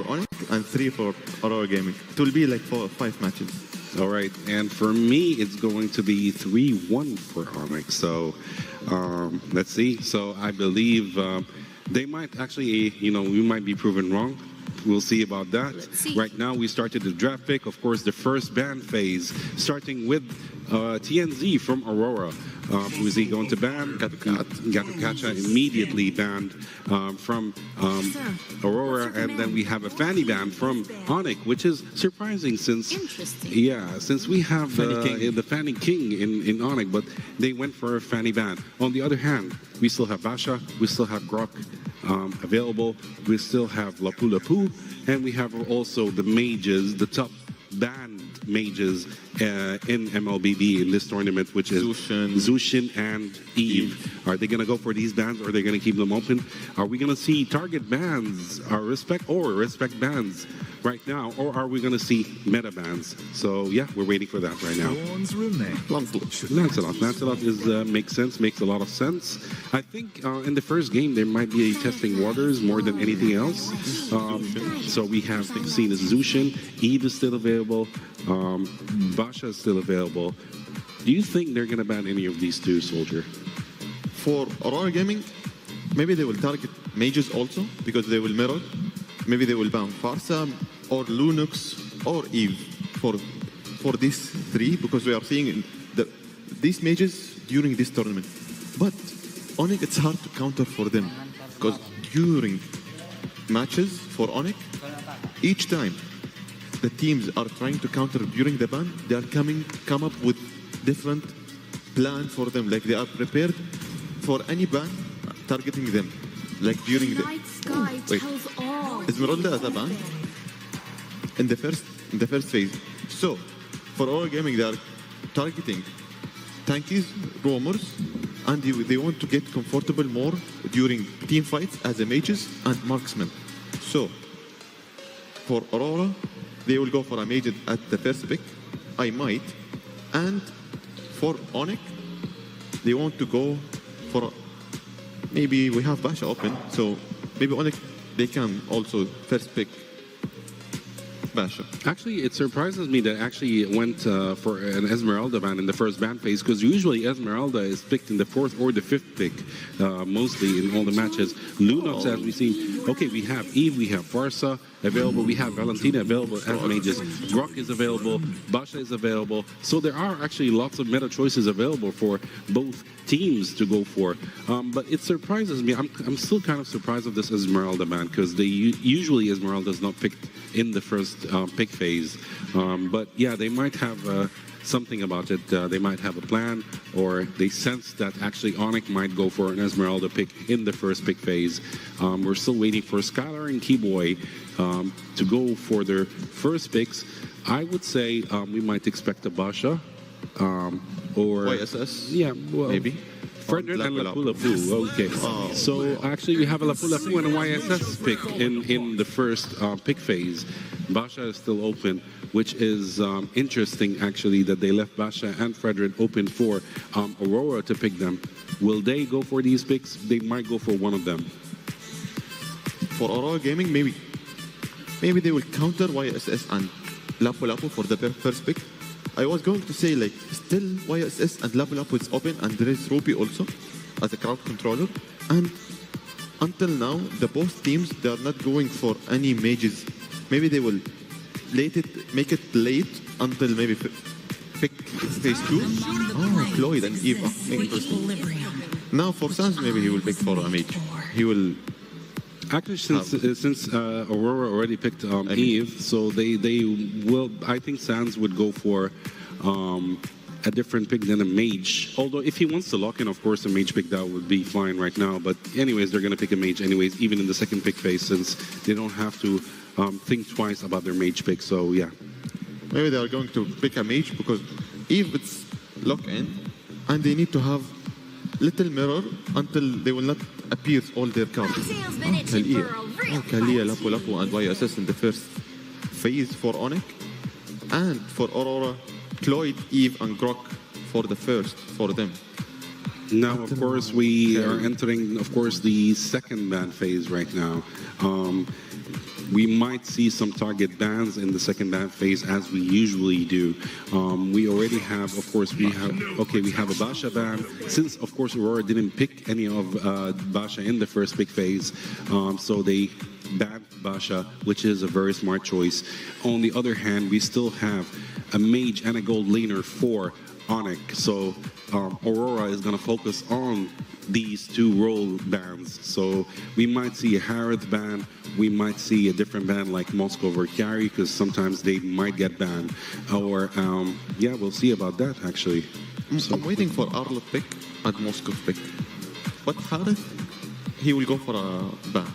for ONIC and 3 for Aurora Gaming. It will be like 4 or 5 matches. All right, and for me, it's going to be 3-1 for ONIC. So let's see. So I believe they might actually, we might be proven wrong. We'll see about that. Right now, we started the draft pick. Of course, the first ban phase, starting with TNZ from Aurora. Who is he going to ban? Gatukacha immediately banned from Aurora, and then we have a Fanny ban from ONIC, which is surprising since we have the Fanny King in ONIC, but they went for a Fanny ban. On the other hand, we still have Basha, we still have Grok available, we still have Lapu Lapu, and we have also the mages, the top banned mages in MLBB in this tournament, which is Zushin and Eve. Are they going to go for these bans, or are they going to keep them open? Are we going to see target bans, respect bans right now, or are we going to see meta bans? So yeah, we're waiting for that right now. Lancelot is makes sense, makes a lot of sense. I think in the first game there might be testing waters more than anything else. So we have seen as Zushin, Eve is still available, Basha is still available. Do you think they're going to ban any of these two, Soldier? For Aurora Gaming, maybe they will target mages also, because they will mirror. Maybe they will ban Farsa or Lunux or Eve for these 3, because we are seeing these mages during this tournament. But ONIC, it's hard to counter for them, because during matches for ONIC, each time the teams are trying to counter during the ban, they are come up with different plan for them. Like they are prepared for any ban targeting them. Like during the Esmeralda as a ban in the first phase. So for Aurora Gaming, they are targeting tankies, roamers, and they want to get comfortable more during team fights as a mages and marksmen. So for Aurora, they will go for a mage at the first pick. I might. And for ONIC, they want to go for, maybe we have Basha open, so maybe ONIC, they can also first pick Basha. Actually, it surprises me that actually went for an Esmeralda ban in the first ban phase, because usually Esmeralda is picked in the 4th or the 5th pick, mostly in all the matches. Lunox, as we see, okay, we have Eve, we have Farsa available, we have Valentina available as mages, Grok is available, Basha is available, so there are actually lots of meta choices available for both teams to go for. But it surprises me. I'm still kind of surprised of this Esmeralda ban, because usually Esmeralda is not picked in the first pick phase. But yeah, they might have something about it. They might have a plan, or they sense that actually ONIC might go for an Esmeralda pick in the first pick phase. We're still waiting for Skylar and Kiboy to go for their first picks. I would say we might expect a Basha or YSS. Yeah, well, maybe. Frederick and Lapu Lapu. Okay. So actually we have a Lapu Lapu and a YSS pick in the first pick phase. Basha is still open, which is interesting actually that they left Basha and Frederick open for Aurora to pick them. Will they go for these picks? They might go for one of them. For Aurora Gaming, maybe they will counter YSS and Lapu Lapu for the first pick. I was going to say, like, still YSS and Lapu Lapu is open, and there is Ruby also as a crowd controller. And until now, the both teams, they are not going for any mages. Maybe they will make it late until maybe pick phase 2. Oh, Floyd and Eve. Interesting. Now for Sans, maybe he will pick for a mage. He will. Actually, since Aurora already picked Eve, so they will. I think Sans would go for a different pick than a mage. Although if he wants to lock in, of course, a mage pick that would be fine right now. But anyways, they're going to pick a mage anyways, even in the second pick phase, since they don't have to think twice about their mage pick. So yeah, maybe they are going to pick a mage because Eve it's lock in, and they need to have little mirror until they will not appear all their cards. Kalia, Lapu Lapu, and YSS in the first phase for ONIC, and for Aurora, Cloyd, Eve, and Grok for the first for them. Now, of course, we are entering, of course, the second ban phase right now. We might see some target bans in the second ban phase as we usually do. We already have, of course, we have a Basha ban. Since, of course, Aurora didn't pick any of Basha in the first pick phase, so they banned Basha, which is a very smart choice. On the other hand, we still have a mage and a gold laner for ONIC. So Aurora is going to focus on these two role bans. So we might see a Harith ban, we might see a different ban like Moscow or Kairi, because sometimes they might get banned. Or, yeah, we'll see about that actually. So I'm waiting for Arlo pick and Moscow pick. But Harith, he will go for a ban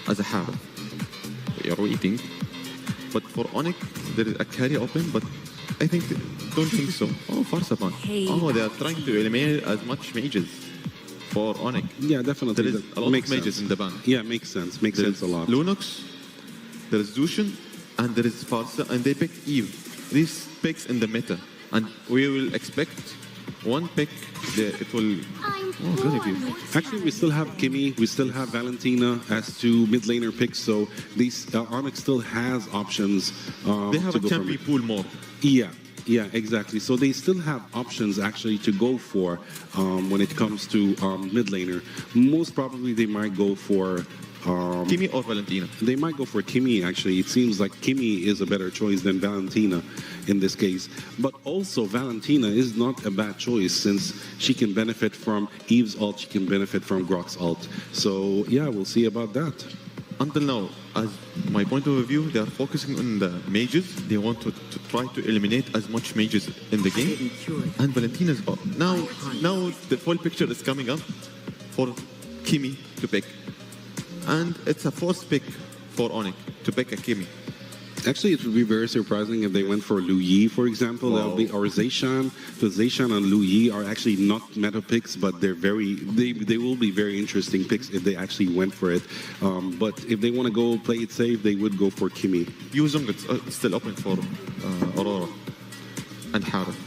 as a Harith. We are waiting. But for ONIC, there is a carry open, but I don't think so. Oh, Farsa ban. Oh, they are trying to eliminate as much mages for ONIC. Yeah, definitely. There is a lot of mages in the ban. Yeah, makes sense. Makes sense a lot. Lunox, there is Zushin, and there is Farsa, and they pick Eve. These picks in the meta. And we will expect one pick, it will... Oh, good of you. Actually, we still have Kimmy, we still have Valentina as two mid laner picks, so these ONIC still has options. They have a champion pool more. Yeah, exactly. So they still have options actually to go for when it comes to mid laner. Most probably they might go for Kimmy or Valentina. They might go for Kimmy actually. It seems like Kimmy is a better choice than Valentina in this case. But also Valentina is not a bad choice since she can benefit from Eve's ult, she can benefit from Grok's ult. So yeah, we'll see about that. Until now, as my point of view, they are focusing on the mages. They want to try to eliminate as much mages in the game. And Valentina's now the full picture is coming up for Kimmy to pick. And it's a forced pick for ONIC to pick a Kimmy. Actually, it would be very surprising if they went for Lu Yi, for example. Wow. That would be, or Zeishan. So Zeishan and Lu Yi are actually not meta picks, but they will be very interesting picks if they actually went for it. But if they want to go play it safe, they would go for Kimmy. Yuzong is still open for Aurora and Harith.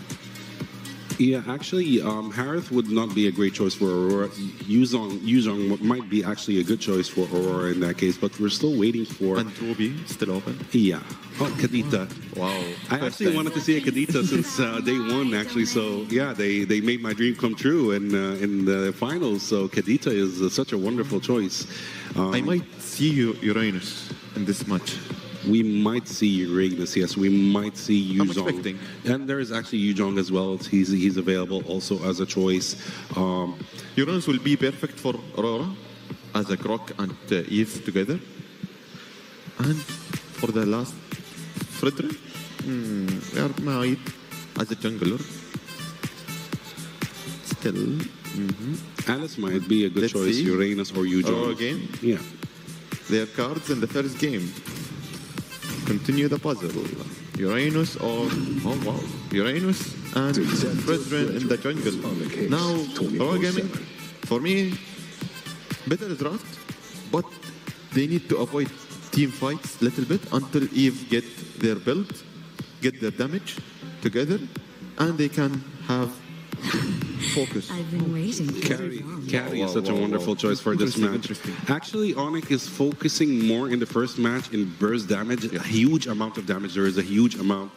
Yeah, actually, Harith would not be a great choice for Aurora. Yuzong might be actually a good choice for Aurora in that case, but we're still waiting for... And Ruby, still open? Yeah. Oh, Kadita. Wow. I actually wanted to see a Kadita since day one, actually. So, yeah, they made my dream come true in the finals. So, Kadita is such a wonderful choice. I might see Uranus in this match. We might see Uranus, yes. We might see Yuzong. I'm expecting. And there is actually Yuzong as well. He's available also as a choice. Uranus will be perfect for Aurora as a Grok and Eve together. And for the last Frederick, we are married as a jungler. Still. Alice might be a good Let's choice, see. Uranus or Yuzong. Aurora game. Yeah. Their cards in the first game. Continue the puzzle. Uranus or... Oh, wow. Uranus and Brethren in the jungle. Now, Aurora Gaming, for me, better draft, but they need to avoid team fights a little bit until Eve get their build, get their damage together, and they can have focus. I've been waiting. Kairi is such a wonderful choice for this match. Actually, ONIC is focusing more in the first match in burst damage. A huge amount of damage. There is a huge amount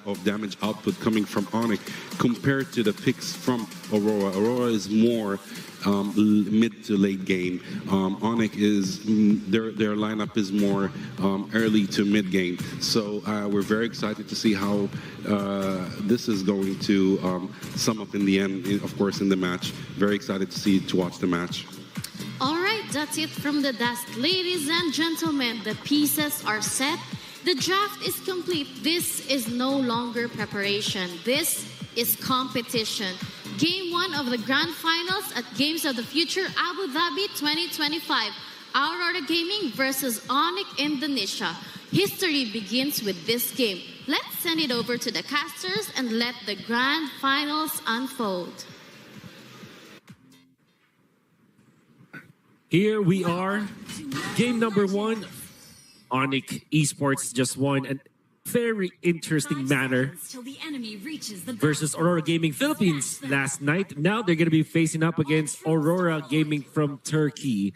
of damage output coming from ONIC compared to the picks from Aurora. Aurora is more mid to late game. ONIC is their lineup is more early to mid game. So we're very excited to see how this is going to sum up in the end. Of course, in the match. Very excited to watch the match. All right, that's it from the desk. Ladies and gentlemen, the pieces are set. The draft is complete. This is no longer preparation. This is competition. Game 1 of the Grand Finals at Games of the Future Abu Dhabi 2025. Aurora Gaming versus ONIC Indonesia. History begins with this game. Let's send it over to the casters and let the Grand Finals unfold. Here we are. Game number 1. ONIC Esports just won a very interesting manner versus Aurora Gaming Philippines last night. Now they're going to be facing up against Aurora Gaming from Turkey.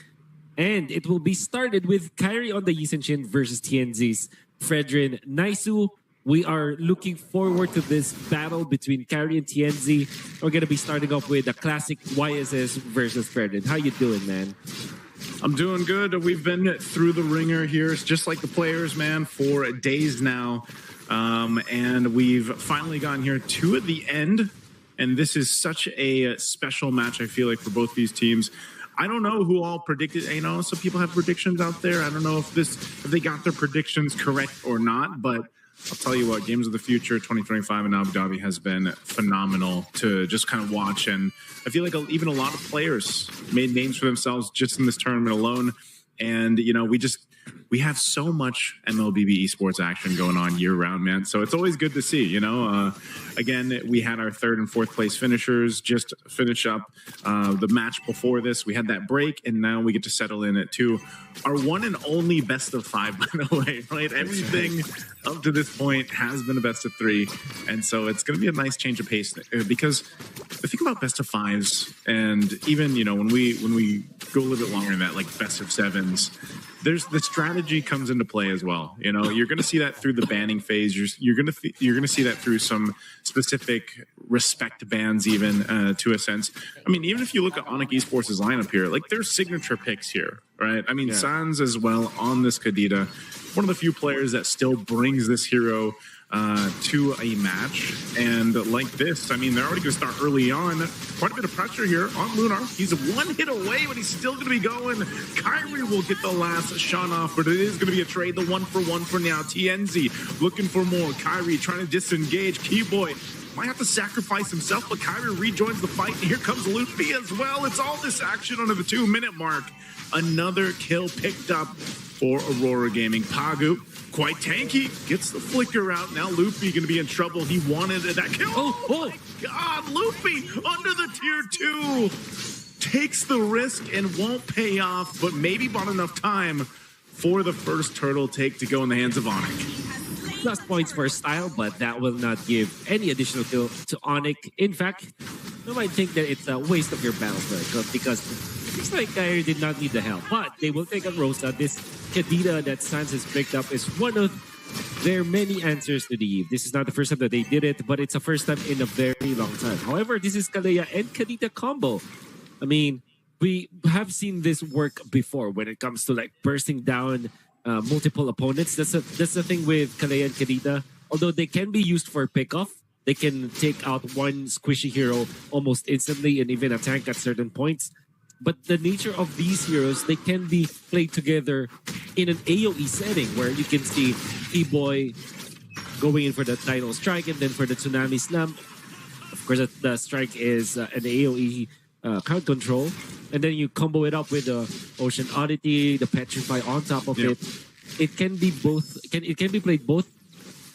And it will be started with Kairi on the Yisenshin versus TNZ's Fredrin Naisu. We are looking forward to this battle between Kairi and TNZ. We're going to be starting off with a classic YSS versus Fredrin. How you doing, man? I'm doing good. We've been through the ringer here. It's just like the players, man, for days now. And we've finally gotten here to the end. And this is such a special match, I feel like, for both these teams. I don't know who all predicted. You know, some people have predictions out there. I don't know if they got their predictions correct or not, but I'll tell you what, Games of the Future 2025 in Abu Dhabi has been phenomenal to just kind of watch. And I feel like even a lot of players made names for themselves just in this tournament alone. And, you know, we have so much MLBB esports action going on year round, man. So it's always good to see, you know. Again, we had our 3rd and 4th place finishers just finish up the match before this. We had that break, and now we get to settle in at 2. Our one and only best of 5, by the way, right? Everything up to this point has been a best of 3. And so it's going to be a nice change of pace because the thing about best of 5s, and even, you know, when we go a little bit longer than that, like best of 7s, there's the strategy comes into play as well. You know, you're going to see that through the banning phase. You're going to see that through some specific respect bans, even to a sense. I mean, even if you look at ONIC Esports' lineup here, like there's signature picks here, right? I mean, yeah. Sans as well on this Kadita, one of the few players that still brings this hero to a match. And like this, I mean, they're already going to start early on. Quite a bit of pressure here on Lunar. He's 1 hit away, but he's still going to be going. Kairi will get the last shot off, but it is going to be a trade. The 1-for-1 for now. TNZ looking for more. Kairi trying to disengage. Kiboy might have to sacrifice himself, but Kairi rejoins the fight. And here comes Luffy as well. It's all this action under the 2-minute mark. Another kill picked up for Aurora Gaming. Pagu, quite tanky, gets the flicker out. Now Luffy going to be in trouble. He wanted that kill. Oh my God, Luffy under the tier 2 takes the risk and won't pay off, but maybe bought enough time for the first turtle take to go in the hands of ONIC. Plus points for style, but that will not give any additional kill to ONIC. In fact, you might think that it's a waste of your battle card because it's like Kairi did not need the help, but they will take on Rosa. This Kadita that Sans has picked up is one of their many answers to the Eve. This is not the first time that they did it, but it's the first time in a very long time. However, this is Kalea and Kadita combo. I mean, we have seen this work before when it comes to like bursting down multiple opponents. That's the thing with Kalea and Kadita. Although they can be used for pickoff, they can take out one squishy hero almost instantly and even a tank at certain points. But the nature of these heroes, they can be played together in an AoE setting where you can see Kiboy going in for the Tidal Strike and then for the Tsunami Slam. Of course, the strike is an AoE crowd control. And then you combo it up with the Ocean Oddity, the Petrify on top of it. It can be both. It can be played both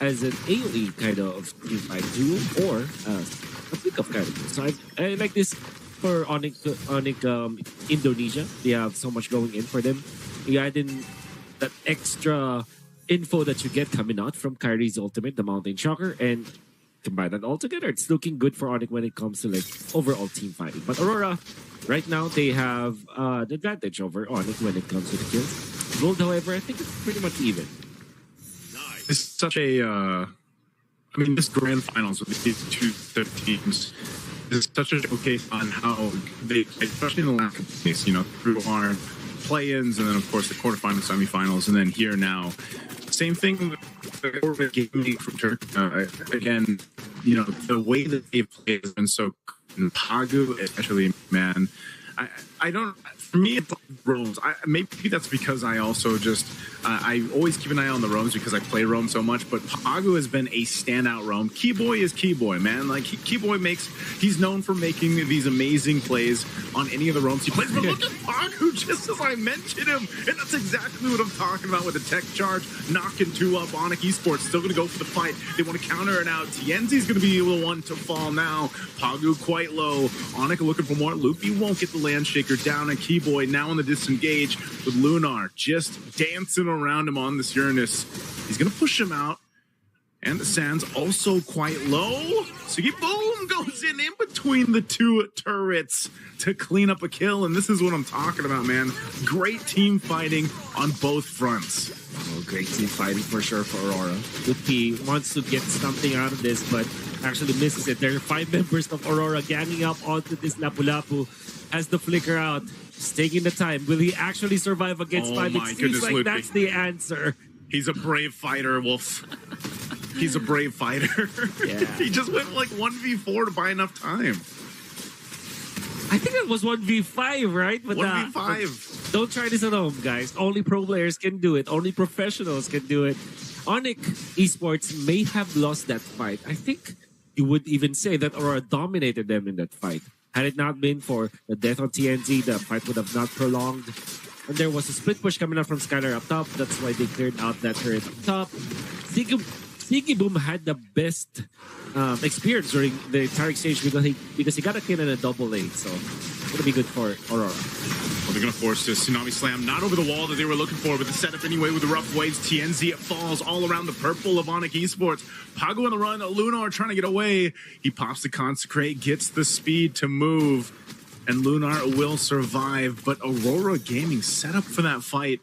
as an AoE kind of team fight duo or a pick-up kind of. So I like this. For ONIC Indonesia, they have so much going in for them. You add in that extra info that you get coming out from Kairi's ultimate, the Mountain Shocker, and combine that all together. It's looking good for ONIC when it comes to like overall team fighting. But Aurora, right now, they have the advantage over ONIC when it comes to the kills. Gold, however, I think it's pretty much even. It's such a, I mean, this grand finals with these two teams is such a showcase on how they, especially in the last couple of days, you know, through our play-ins and then, of course, the quarterfinals, semifinals, and then here now. Same thing with the Aurora Gaming from Turkey. Again, you know, the way that they've played has been so good. Pagu, especially, man. I don't, for me, it's like roams. Maybe that's because I also just, I always keep an eye on the roams because I play roam so much, but Pagu has been a standout roam. Kiboy is Kiboy, man. Like, Kiboy he's known for making these amazing plays on any of the roams he plays, but look at Pagu, just as I mentioned him, and that's exactly what I'm talking about with the tech charge, knocking 2 up. ONIC Esports still going to go for the fight. They want to counter it out. TNZ's going to be the one to fall now. Pagu quite low. ONIC looking for more. Luffy won't get the land shaker down, and Kiboy now on the disengage with Lunar just dancing around him on this Uranus. He's going to push him out. And the Sands also quite low. Siggy boom Boom goes in between the two turrets to clean up a kill. And this is what I'm talking about, man. Great team fighting on both fronts. Oh, great team fighting for sure for Aurora. He wants to get something out of this, but actually misses it. There are 5 members of Aurora ganging up onto this Lapu-Lapu. Has the flicker out. He's taking the time. Will he actually survive against 5? It seems like that's the answer. He's a brave fighter, Wolf. He's a brave fighter. Yeah. He just went like 1v4 to buy enough time. I think it was 1v5, right? But, 1v5. Don't try this at home, guys. Only pro players can do it. Only professionals can do it. ONIC Esports may have lost that fight. I think you would even say that Aurora dominated them in that fight. Had it not been for the death on TNZ, the fight would have not prolonged. And there was a split push coming out from Skylar up top. That's why they cleared out that turret up top. Sneaky Boom had the best experience during the entire exchange because he got a kill and a double A. So it's going to be good for Aurora. Well, they're going to force this Tsunami Slam not over the wall that they were looking for, but the setup anyway with the rough waves. TNZ falls all around the purple of ONIC Esports. Pago on the run. Lunar trying to get away. He pops the Consecrate, gets the speed to move, and Lunar will survive. But Aurora Gaming set up for that fight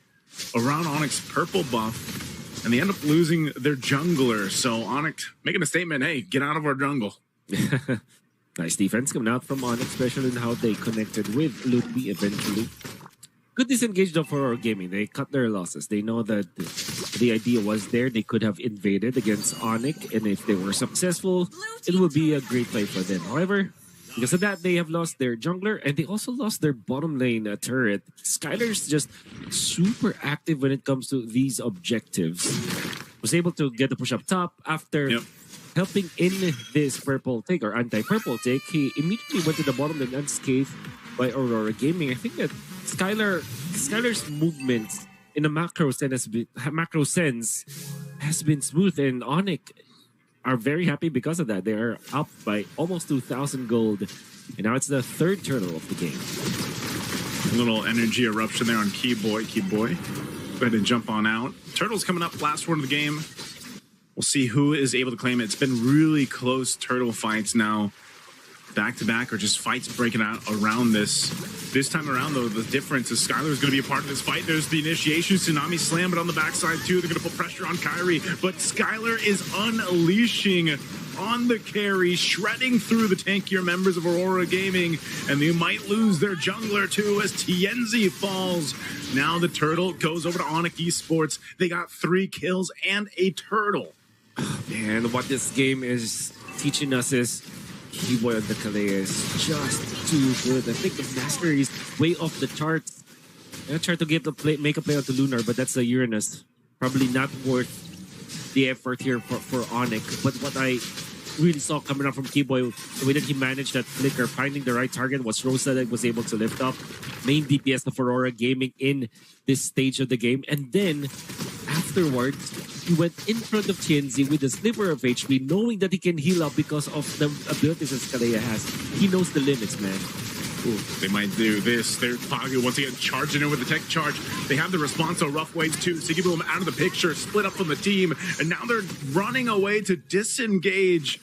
around ONIC's purple buff. And they end up losing their jungler. So ONIC making a statement, hey, get out of our jungle. Nice defense coming out from ONIC, especially in how they connected with Lupi eventually. Good disengage though for Aurora Gaming. They cut their losses. They know that the idea was there. They could have invaded against ONIC. And if they were successful, it would be a great play for them. However, because of that, they have lost their jungler and they also lost their bottom lane turret. Skylar's just super active when it comes to these objectives. Was able to get the push up top after helping in this purple take or anti-purple take. He immediately went to the bottom lane unscathed by Aurora Gaming. I think that Skylar's movements in a macro sense has been smooth, and ONIC are very happy because of that. They are up by almost 2,000 gold. And now it's the 3rd turtle of the game. A little energy eruption there on Kiboy. Go ahead and jump on out. Turtle's coming up, last one of the game. We'll see who is able to claim it. It's been really close turtle fights now. Back-to-back or just fights breaking out around this. This time around, though, the difference is Skylar is going to be a part of this fight. There's the initiation, Tsunami Slam, but on the backside, too, they're going to put pressure on Kairi. But Skylar is unleashing on the carry, shredding through the tankier members of Aurora Gaming. And they might lose their jungler, too, as TNZ falls. Now the turtle goes over to ONIC Esports. They got 3 kills and a turtle. Man, what this game is teaching us is Kiboy on the Calais is just too good. I think the mastery is way off the charts. I tried to make a play onto Lunar, but that's a Uranus. Probably not worth the effort here for ONIC. But what I really saw coming up from Kiboy, the way that he managed that flicker, finding the right target, was Rosa that was able to lift up. Main DPS of Aurora Gaming in this stage of the game. And then afterwards, he went in front of TNZ with a sliver of HP, knowing that he can heal up because of the abilities that Skalea has. He knows the limits, man. Ooh, they might do this. They're Pagu once again charging in with the tech charge. They have the response on rough waves too. Sneaky Boom out of the picture, split up from the team, and now they're running away to disengage.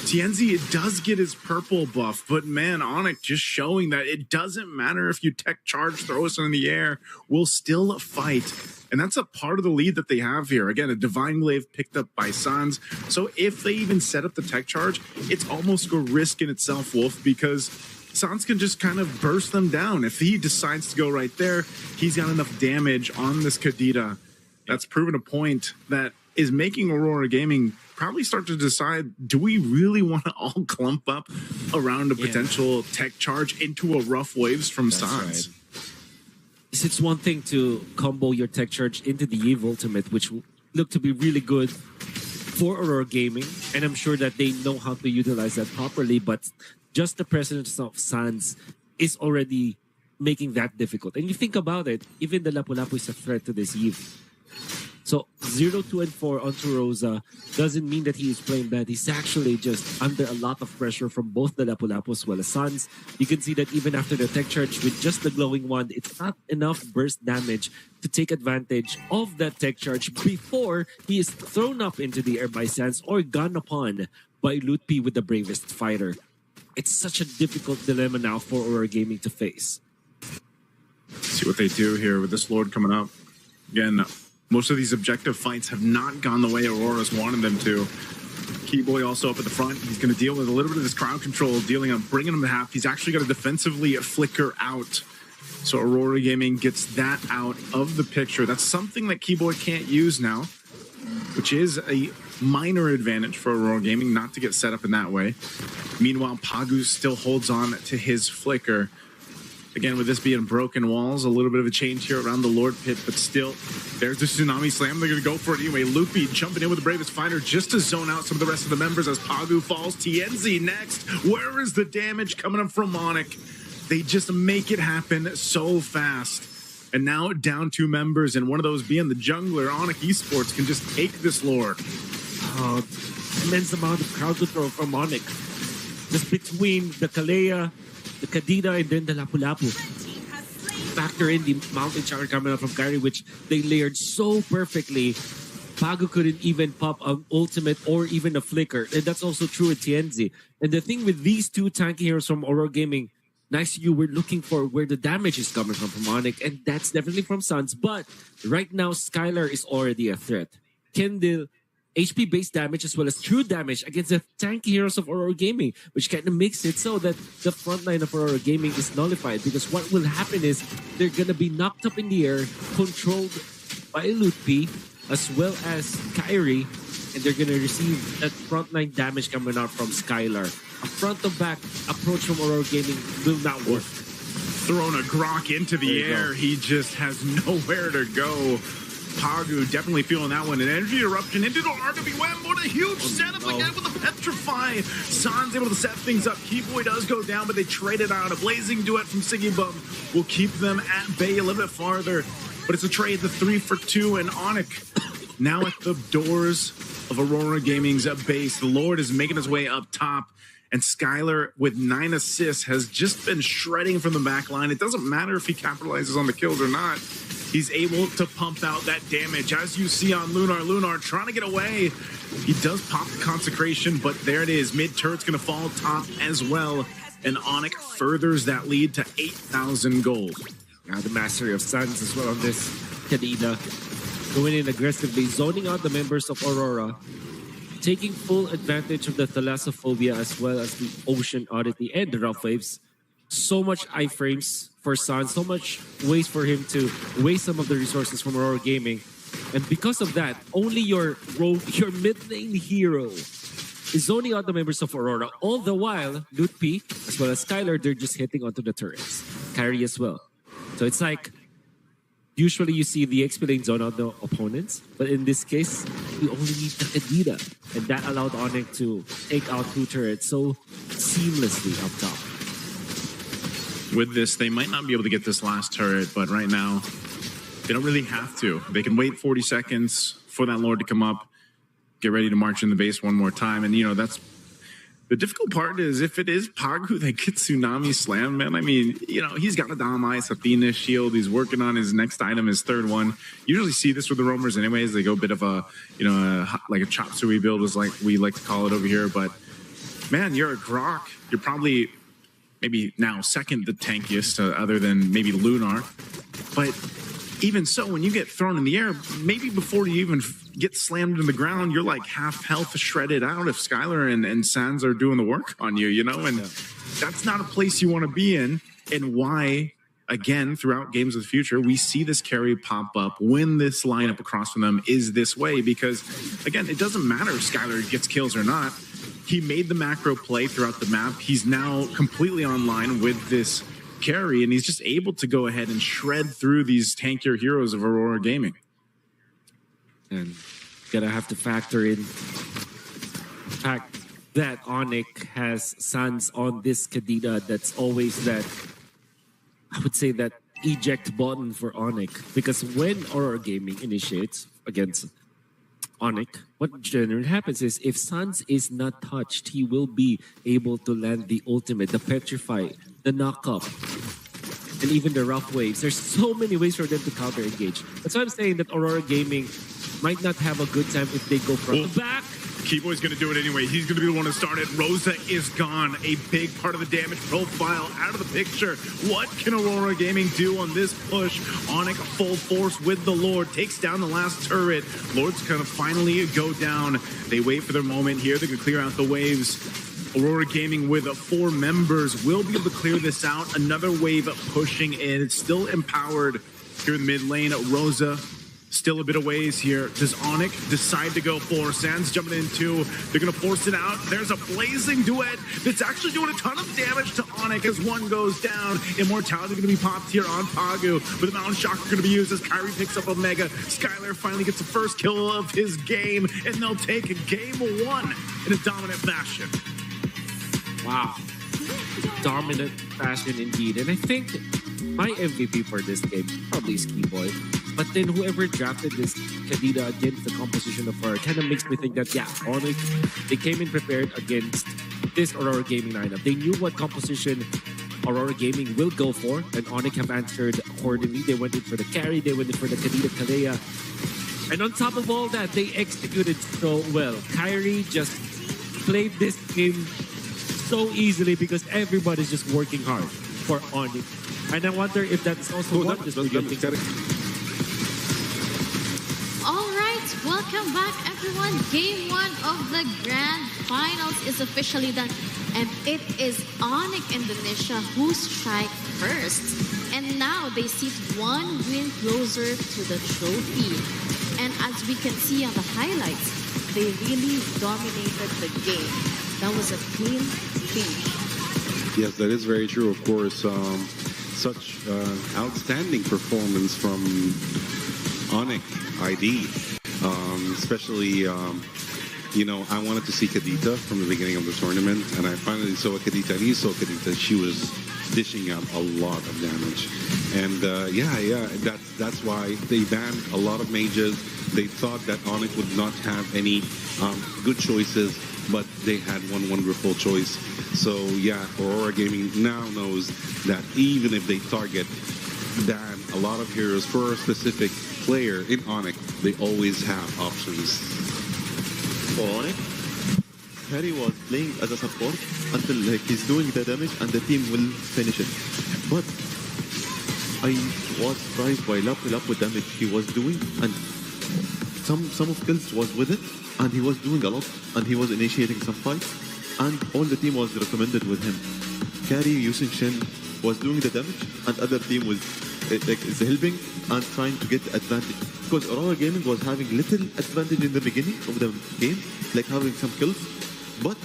TNZ does get his purple buff, but man, ONIC just showing that it doesn't matter if you tech charge, throw us in the air, we'll still fight. And that's a part of the lead that they have here. Again, a Divine Glaive picked up by Sans. So if they even set up the tech charge, it's almost a risk in itself, Wolf, because Sans can just kind of burst them down. If he decides to go right there, he's got enough damage on this Kadita. That's proven a point that is making Aurora Gaming probably start to decide, do we really want to all clump up around a potential tech charge into a rough waves from Sans? Right. It's one thing to combo your tech charge into the Eve Ultimate, which looked to be really good for Aurora Gaming, and I'm sure that they know how to utilize that properly, but just the presence of Sans is already making that difficult. And you think about it, even the Lapu-Lapu is a threat to this Eve. So 0, 2, and 4 onto Rosa doesn't mean that he is playing bad. He's actually just under a lot of pressure from both the Lapu-Lapu as well as Sans. You can see that even after the tech charge with just the glowing wand, it's not enough burst damage to take advantage of that tech charge before he is thrown up into the air by Sans or gone upon by Lutpi with the bravest fighter. It's such a difficult dilemma now for Aurora Gaming to face. See what they do here with this Lord coming up. Again, most of these objective fights have not gone the way Aurora's wanted them to. Kiboy also up at the front. He's going to deal with a little bit of this crowd control, bringing him to half. He's actually got to defensively flicker out. So Aurora Gaming gets that out of the picture. That's something that Kiboy can't use now, which is a minor advantage for Aurora Gaming not to get set up in that way. Meanwhile, Pagu still holds on to his flicker. Again, with this being broken walls, a little bit of a change here around the Lord pit, but still, there's the Tsunami Slam. They're going to go for it anyway. Lutpi jumping in with the bravest fighter just to zone out some of the rest of the members as Pagu falls. TNZ next. Where is the damage coming up from ONIC? They just make it happen so fast. And now down 2 members, and one of those being the jungler. ONIC Esports can just take this Lord. Immense amount of crowd control from ONIC. Just between the Kalea, the Kadida, and then the Lapu-Lapu. Factor in the mountain charge coming out from Kairi, which they layered so perfectly. Pagu couldn't even pop an ultimate or even a flicker. And that's also true with TNZ. And the thing with these 2 tanky heroes from Aurora Gaming, nice you were looking for where the damage is coming from ONIC, and that's definitely from Suns. But right now, Skylar is already a threat. Can deal HP-based damage as well as true damage against the tanky heroes of Aurora Gaming, which kind of makes it so that the front line of Aurora Gaming is nullified, because what will happen is they're going to be knocked up in the air, controlled by Lutpi as well as Kairi, and they're going to receive that frontline damage coming out from Skylar. A front-to-back approach from Aurora Gaming will not work. Throwing a Grok into the air. He just has nowhere to go. Pagu definitely feeling that one. An energy eruption into the RWM. What a huge setup again with the Petrify. San's able to set things up. Kiboy does go down, but they trade it out. A blazing duet from Siggy Bum will keep them at bay a little bit farther. But it's a trade, the 3 for 2, and ONIC now at the doors of Aurora Gaming's base. The Lord is making his way up top. And Skylar, with 9 assists, has just been shredding from the back line. It doesn't matter if he capitalizes on the kills or not. He's able to pump out that damage. As you see on Lunar trying to get away. He does pop the consecration, but there it is. Mid-turret's going to fall top as well. And ONIC furthers that lead to 8,000 gold. Now the mastery of Suns as well on this Kadida. Going in aggressively, zoning out the members of Aurora. Taking full advantage of the thalassophobia as well as the ocean oddity and the rough waves. So much iframes for Sun, so much ways for him to waste some of the resources from Aurora Gaming. And because of that, only your mid lane hero is zoning out the members of Aurora. All the while, Lutpi as well as Skylar, they're just hitting onto the turrets. Kairi as well. So it's like, usually you see the XP lane zone out the opponents, but in this case, you only need the Kadida. And that allowed ONIC to take out 2 turrets so seamlessly up top. With this, they might not be able to get this last turret, but right now, they don't really have to. They can wait 40 seconds for that Lord to come up, get ready to march in the base one more time. And, you know, that's the difficult part is if it is Pagu that gets Tsunami Slam, man. I mean, you know, he's got a Dom Ice, Athena Shield. He's working on his next item, his 3rd one. Usually see this with the roamers anyways. They go a bit of a, you know, like a chop suey build is like we like to call it over here. But, man, you're a Grok. You're probably maybe now 2nd the tankiest other than maybe Lunar. But even so, when you get thrown in the air, maybe before you even get slammed in the ground, you're like half health shredded out if Skylar and Sans are doing the work on you, you know? And that's not a place you want to be in. And why, again, throughout games of the future, we see this carry pop up when this lineup across from them is this way. Because, again, it doesn't matter if Skylar gets kills or not. He made the macro play throughout the map. He's now completely online with this carry, and he's just able to go ahead and shred through these tankier heroes of Aurora Gaming. And gonna have to factor in the fact that ONIC has Suns on this Kadida. That's always that, I would say, that eject button for ONIC. Because when Aurora Gaming initiates against ONIC, what generally happens is if Suns is not touched, he will be able to land the ultimate, the petrify, the knock-up, and even the rough waves. There's so many ways for them to counter-engage. That's why I'm saying that Aurora Gaming might not have a good time if they go front to back. Kiboy's going to do it anyway. He's going to be the one to start it. Rosa is gone. A big part of the damage profile out of the picture. What can Aurora Gaming do on this push? ONIC full force with the Lord. Takes down the last turret. Lord's going to finally go down. They wait for their moment here. They're going to clear out the waves. Aurora Gaming with 4 members will be able to clear this out. Another wave pushing in. It's still empowered here in the mid lane. Rosa still a bit of ways here. Does ONIC decide to go for? Sands jumping in too. They're going to force it out. There's a blazing duet that's actually doing a ton of damage to ONIC as one goes down. Immortality going to be popped here on Pagu. But the Mountain Shock are going to be used as Kairi picks up Omega. Skylar finally gets the first kill of his game, and they'll take game 1 in a dominant fashion. Wow. Dominant fashion indeed. And I think my MVP for this game probably is Kiboy. But then whoever drafted this Kadida against the composition of her kind of makes me think that, yeah, ONIC, they came in prepared against this Aurora Gaming lineup. They knew what composition Aurora Gaming will go for, and ONIC have answered accordingly. They went in for the carry, they went in for the Kadida Kalea. And on top of all that, they executed so well. Kairi just played this game so easily because everybody's just working hard for ONIC. And I wonder if that's also what this video thinks. Welcome back, everyone. Game 1 of the Grand Finals is officially done. And it is ONIC Indonesia who strike first. And now they sit 1 win closer to the trophy. And as we can see on the highlights, they really dominated the game. That was a clean finish. Yes, that is very true. Of course, such outstanding performance from ONIC ID. Especially, you know, I wanted to see Kadita from the beginning of the tournament, and I finally saw Kadita, and you saw Kadita. She was dishing out a lot of damage. And that's why they banned a lot of mages. They thought that ONIC would not have any good choices, but they had one wonderful choice. So yeah, Aurora Gaming now knows that even if they target ban a lot of heroes for a specific player in ONIC, they always have options. For ONIC, Harry was playing as a support until he's doing the damage and the team will finish it. But I was surprised by Lapu damage he was doing, and some of kills was with it, and he was doing a lot, and he was initiating some fights, and all the team was recommended with him. Kairi, Yusin Shin was doing the damage, and other team was is helping and trying to get advantage. Because Aurora Gaming was having little advantage in the beginning of the game, like having some kills, but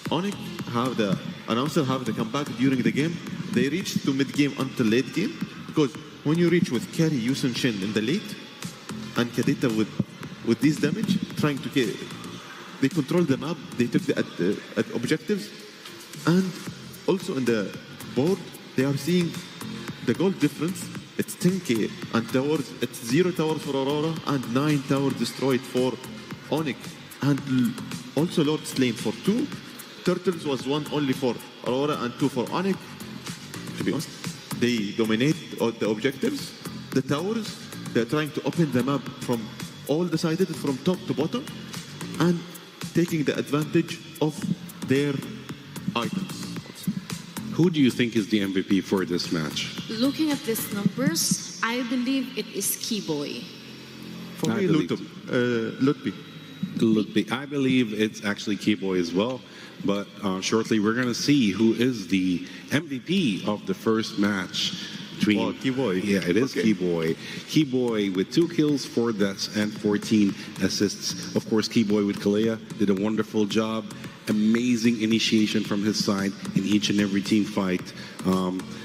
ONIC have the announcer have the comeback during the game. They reached to mid game until late game, because when you reach with Kairi, Yusin Shin in the late, and Kadita with this damage, trying to get, they controlled the map, they took the objectives, and also in the board they are seeing the gold difference. It's 10k, and towers, it's 0 towers for Aurora and 9 towers destroyed for ONIC, and also Lord slain for 2. Turtles was 1 only for Aurora and 2 for ONIC. To be honest, they dominate all the objectives. The towers, they're trying to open the map from all the sides, from top to bottom, and taking the advantage of their items. Who do you think is the MVP for this match? Looking at these numbers, I believe it is Kiboy. For me, Lutpi. I believe it's actually Kiboy as well. But shortly, we're going to see who is the MVP of the first match. Between, Kiboy. Yeah, it is Kiboy. Kiboy with 2 kills, 4 deaths, and 14 assists. Of course, Kiboy with Kalea did a wonderful job. Amazing initiation from his side in each and every team fight.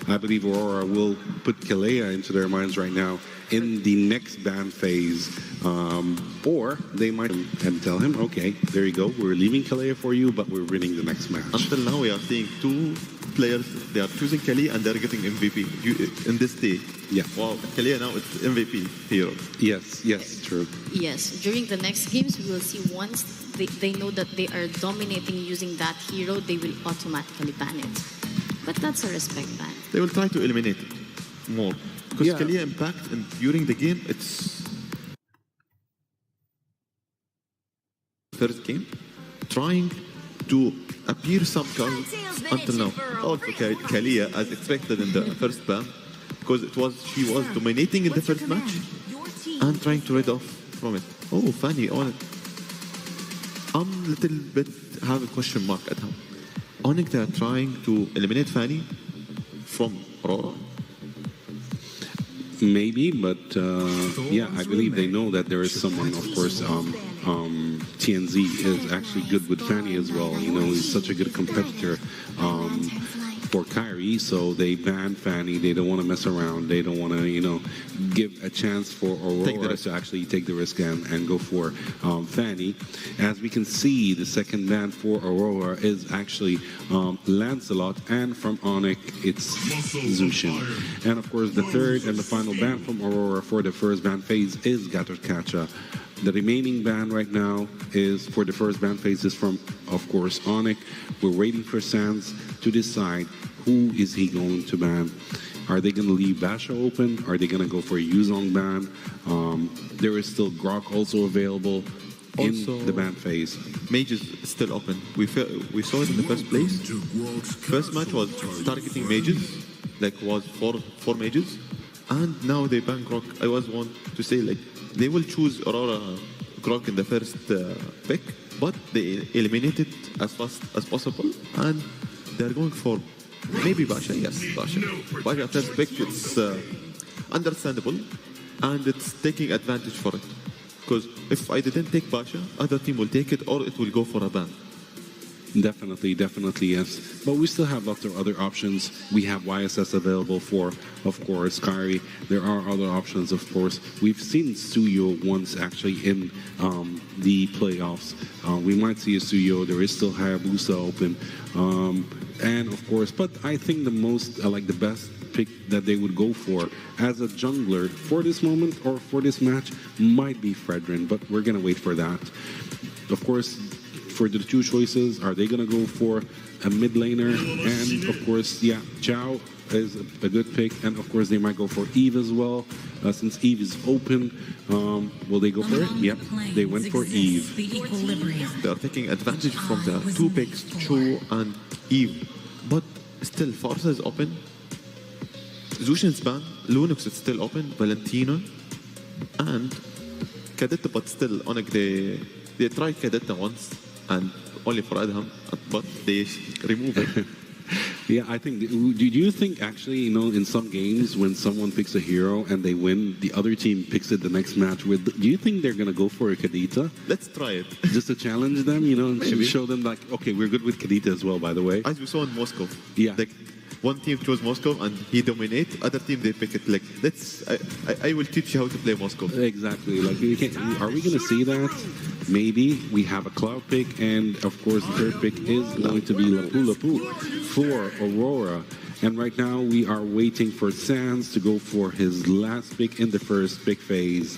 I believe Aurora will put Kalea into their minds right now in the next ban phase. Or they might and tell him, okay, there you go, we're leaving Kalea for you, but we're winning the next match. Until now, we are seeing 2 players, they are choosing Kalea and they're getting MVP in this day. Yeah. Wow, Kalea now it's MVP hero. Yes, true. Yes, during the next games, we will see once they know that they are dominating using that hero, they will automatically ban it. But that's a respect ban. They will try to eliminate it more. Because Kalea impact and during the game, it's first game, trying to appear some cards until now. Also Kalia, as expected in the first ban, because she was dominating in the first match and trying to rid off from it. Oh, Fanny on it. I'm a little bit have a question mark at home. ONIC, they are trying to eliminate Fanny from Aurora. Maybe, but yeah, I believe they know that there is someone, of course, TNZ is actually good with Fanny as well. You know, he's such a good competitor for Kairi, so they ban Fanny. They don't want to mess around. They don't want to, you know, give a chance for Aurora to actually take the risk and go for Fanny. As we can see, the second ban for Aurora is actually Lancelot, and from ONIC, it's Zushin. And of course, the third and the final ban from Aurora for the first ban phase is Gatorkacha. The remaining ban right now is for the first ban phase is from, of course, ONIC. We're waiting for Sans to decide who is he going to ban. Are they going to leave Basha open? Are they going to go for a Yuzong ban? There is still Grok also available in the ban phase. Mage is still open. We saw it in the first place. First match was targeting mages, like was four mages, and now they ban Grok. I was want to say like they will choose Aurora Grok in the first pick, but they eliminate it as fast as possible, and they're going for maybe Basha. Yes, Basha. Basha first pick. It's understandable, and it's taking advantage for it. Because if I didn't take Basha, other team will take it, or it will go for a ban. Definitely, yes. But we still have lots of other options. We have YSS available for, of course, Kairi. There are other options, of course. We've seen Suyo once actually in the playoffs. We might see a Suyo. There is still Hayabusa open. And of course, but I think the most, like the best pick that they would go for as a jungler for this moment or for this match might be Fredrin, but we're going to wait for that. Of course, for the two choices, are they going to go for a mid laner? And of course, yeah, Chow is a good pick, and of course they might go for Eve as well, since Eve is open. Will they go for it? Yep, they went for Eve. They are taking advantage from the two picks, Cho and Eve, but still Farsa is open. Zushin's ban, Lunux is still open, Valentino, and Kadetta, but still ONIC, they tried Kadetta once and only for Adham, but they remove it. Yeah, I think, do you think actually, you know, in some games when someone picks a hero and they win, the other team picks it the next match with, do you think they're going to go for a Kadita? Let's try it. Just to challenge them, you know, and show them like, okay, we're good with Kadita as well, by the way. As we saw in Moscow. Yeah. Like, one team chose Moscow and he dominate. Other team they pick it. Like I will teach you how to play Moscow. Exactly. Like are we going to see that? Maybe we have a Cloud pick, and of course the third pick is going to be Lapu Lapu for Aurora. And right now we are waiting for Sans to go for his last pick in the first pick phase.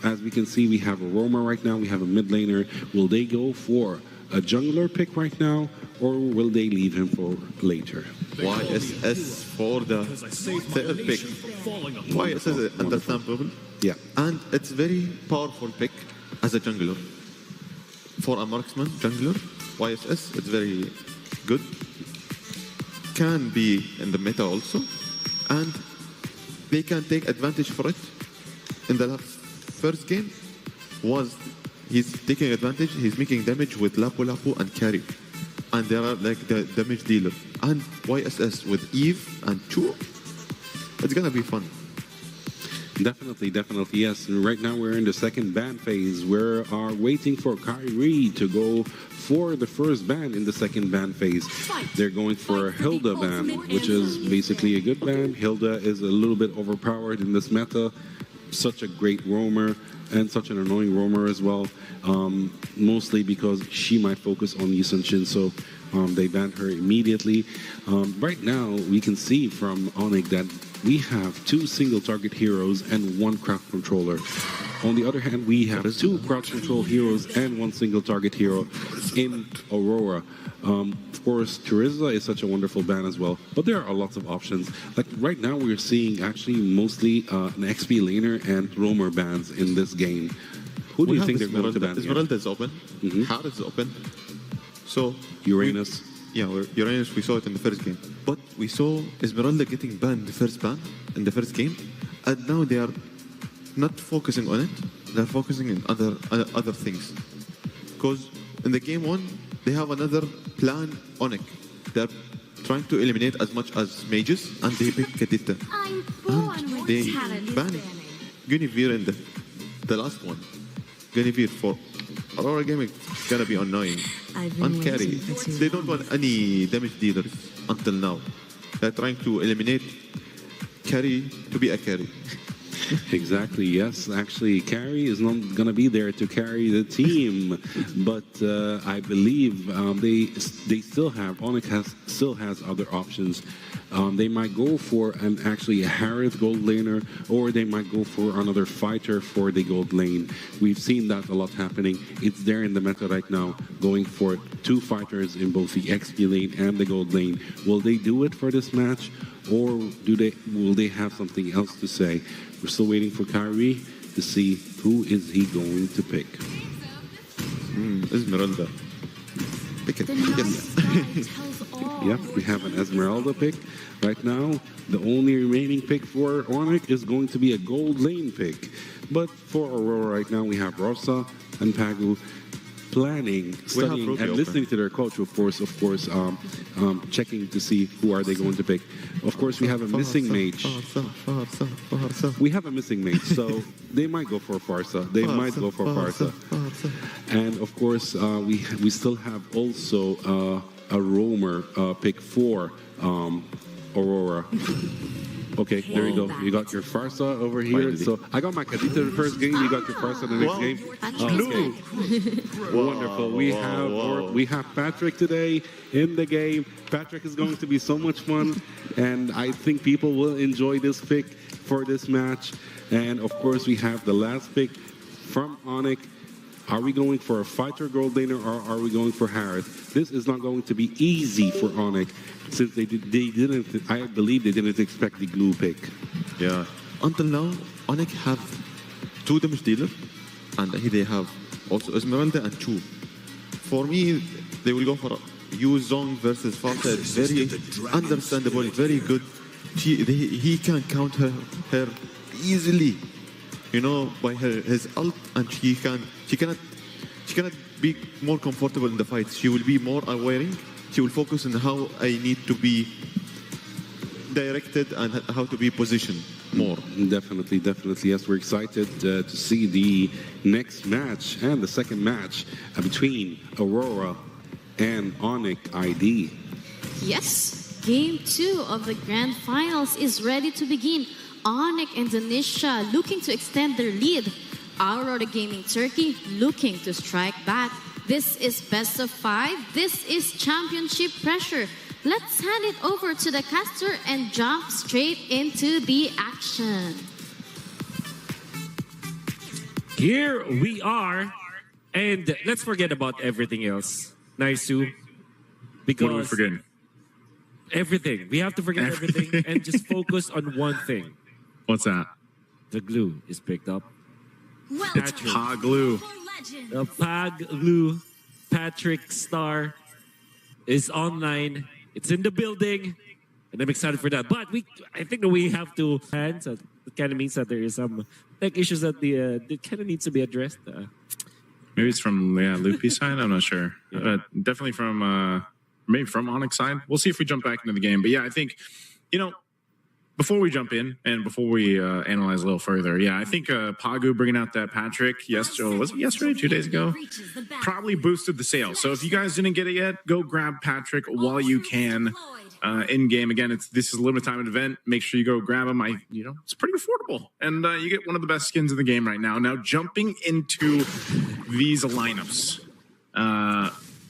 As we can see, we have a Roma right now. We have a mid laner. Will they go for a jungler pick right now, or will they leave him for later? YSS for the third pick. YSS is understandable. Yeah. And it's very powerful pick as a jungler. For a marksman jungler, YSS, it's very good. Can be in the meta also. And they can take advantage for it. In the first game, he's taking advantage, he's making damage with Lapu Lapu and Kairi. And they are like the damage dealer. And YSS with Eve and Chu, it's gonna be fun. Definitely, yes. Right now we're in the second ban phase. We are waiting for Kairi to go for the first ban in the second ban phase. They're going for a Hilda ban, which is basically a good ban. Hilda is a little bit overpowered in this meta. Such a great roamer, and such an annoying roamer as well, mostly because she might focus on Yusun Shin, so they banned her immediately. Right now, we can see from ONIC that we have 2 single target heroes and 1 crouch controller. On the other hand, we have 2 crouch control heroes and 1 single target hero in Aurora. Of course, Teresa is such a wonderful ban as well, but there are lots of options. Like right now, we're seeing actually mostly an XP laner and roamer bans in this game. Who do we you have think they're going to ban? Esmeralda is open. Heart is open. So Uranus. Uranus, we saw it in the first game. But we saw Esmeralda getting banned the first ban in the first game. And now they are not focusing on it. They're focusing on other things. Because in the game 1, they have another plan ONIC. They're trying to eliminate as much as mages, and they pick Kadita. I'm born And with they talent. ban Guinevere in the last one. Guinevere for Aurora Gaming is gonna be annoying. And Kairi, they don't want any damage dealers until now. They're trying to eliminate Kairi to be a Kairi. Exactly, yes. Actually, Kairi is not going to be there to carry the team. But I believe they still have, ONIC still has other options. They might go for actually a Harith gold laner, or they might go for another fighter for the gold lane. We've seen that a lot happening. It's there in the meta right now, going for 2 fighters in both the XP lane and the gold lane. Will they do it for this match, or will they have something else to say? We're still waiting for Kairi to see who is he going to pick. Esmeralda. Pick it. The night sky tells all. Yep, we have an Esmeralda pick. Right now, the only remaining pick for ONIC is going to be a gold lane pick. But for Aurora right now, we have Rosa and Pagu planning, studying, Ruby and listening to their coach, of course, checking to see who are they going to pick. Of course, we have a missing mage. We have a missing mage, so they might go for Farsa. They might go for Farsa. And of course, we still have also a roamer pick for Aurora. Okay, there you go. You got your Farsa over here. So I got my Kadita the first game. You got your Farsa the next game. Okay. Wonderful. We have Patrick today in the game. Patrick is going to be so much fun, and I think people will enjoy this pick for this match. And of course, we have the last pick from ONIC. Are we going for a fighter gold laner, or are we going for Harith? This is not going to be easy for ONIC, since they didn't. I believe they didn't expect the glue pick. Yeah. Until now, ONIC have 2 damage dealers, and they have also Esmeralda and 2. For me, they will go for Yu Zong versus Farsa. It's very understandable, very good. He can counter her easily, you know, by his ult, and she cannot be more comfortable in the fights. She will be more aware. She will focus on how I need to be directed and how to be positioned more. Definitely. Yes, we're excited to see the next match and the second match between Aurora and ONIC ID. Yes, Game 2 of the Grand Finals is ready to begin. ONIC Indonesia looking to extend their lead. Aurora Gaming Turkey looking to strike back. This is best of 5. This is championship pressure. Let's hand it over to the caster and jump straight into the action. Here we are, and let's forget about everything else. Nice, Sue. Because What are we forgetting? everything. We have to forget everything and just focus on one thing. What's that? The glue is picked up. Welcome Paglu. for legends. The Paglu Patrick Star is online. It's in the building, and I'm excited for that. But I think that we have to hand. So it kind of means that there is some tech issues that that kind of needs to be addressed. Maybe it's from Lupi's side. I'm not sure. Definitely from maybe from ONIC side. We'll see if we jump back into the game. But yeah, I think before we jump in and before we analyze a little further, I think Pagu bringing out that Patrick, was it yesterday, 2 days ago? Probably boosted the sales. So if you guys didn't get it yet, go grab Patrick while you can in game. Again, this is a limited time event. Make sure you go grab him. It's pretty affordable, and you get one of the best skins in the game right now. Now jumping into these lineups,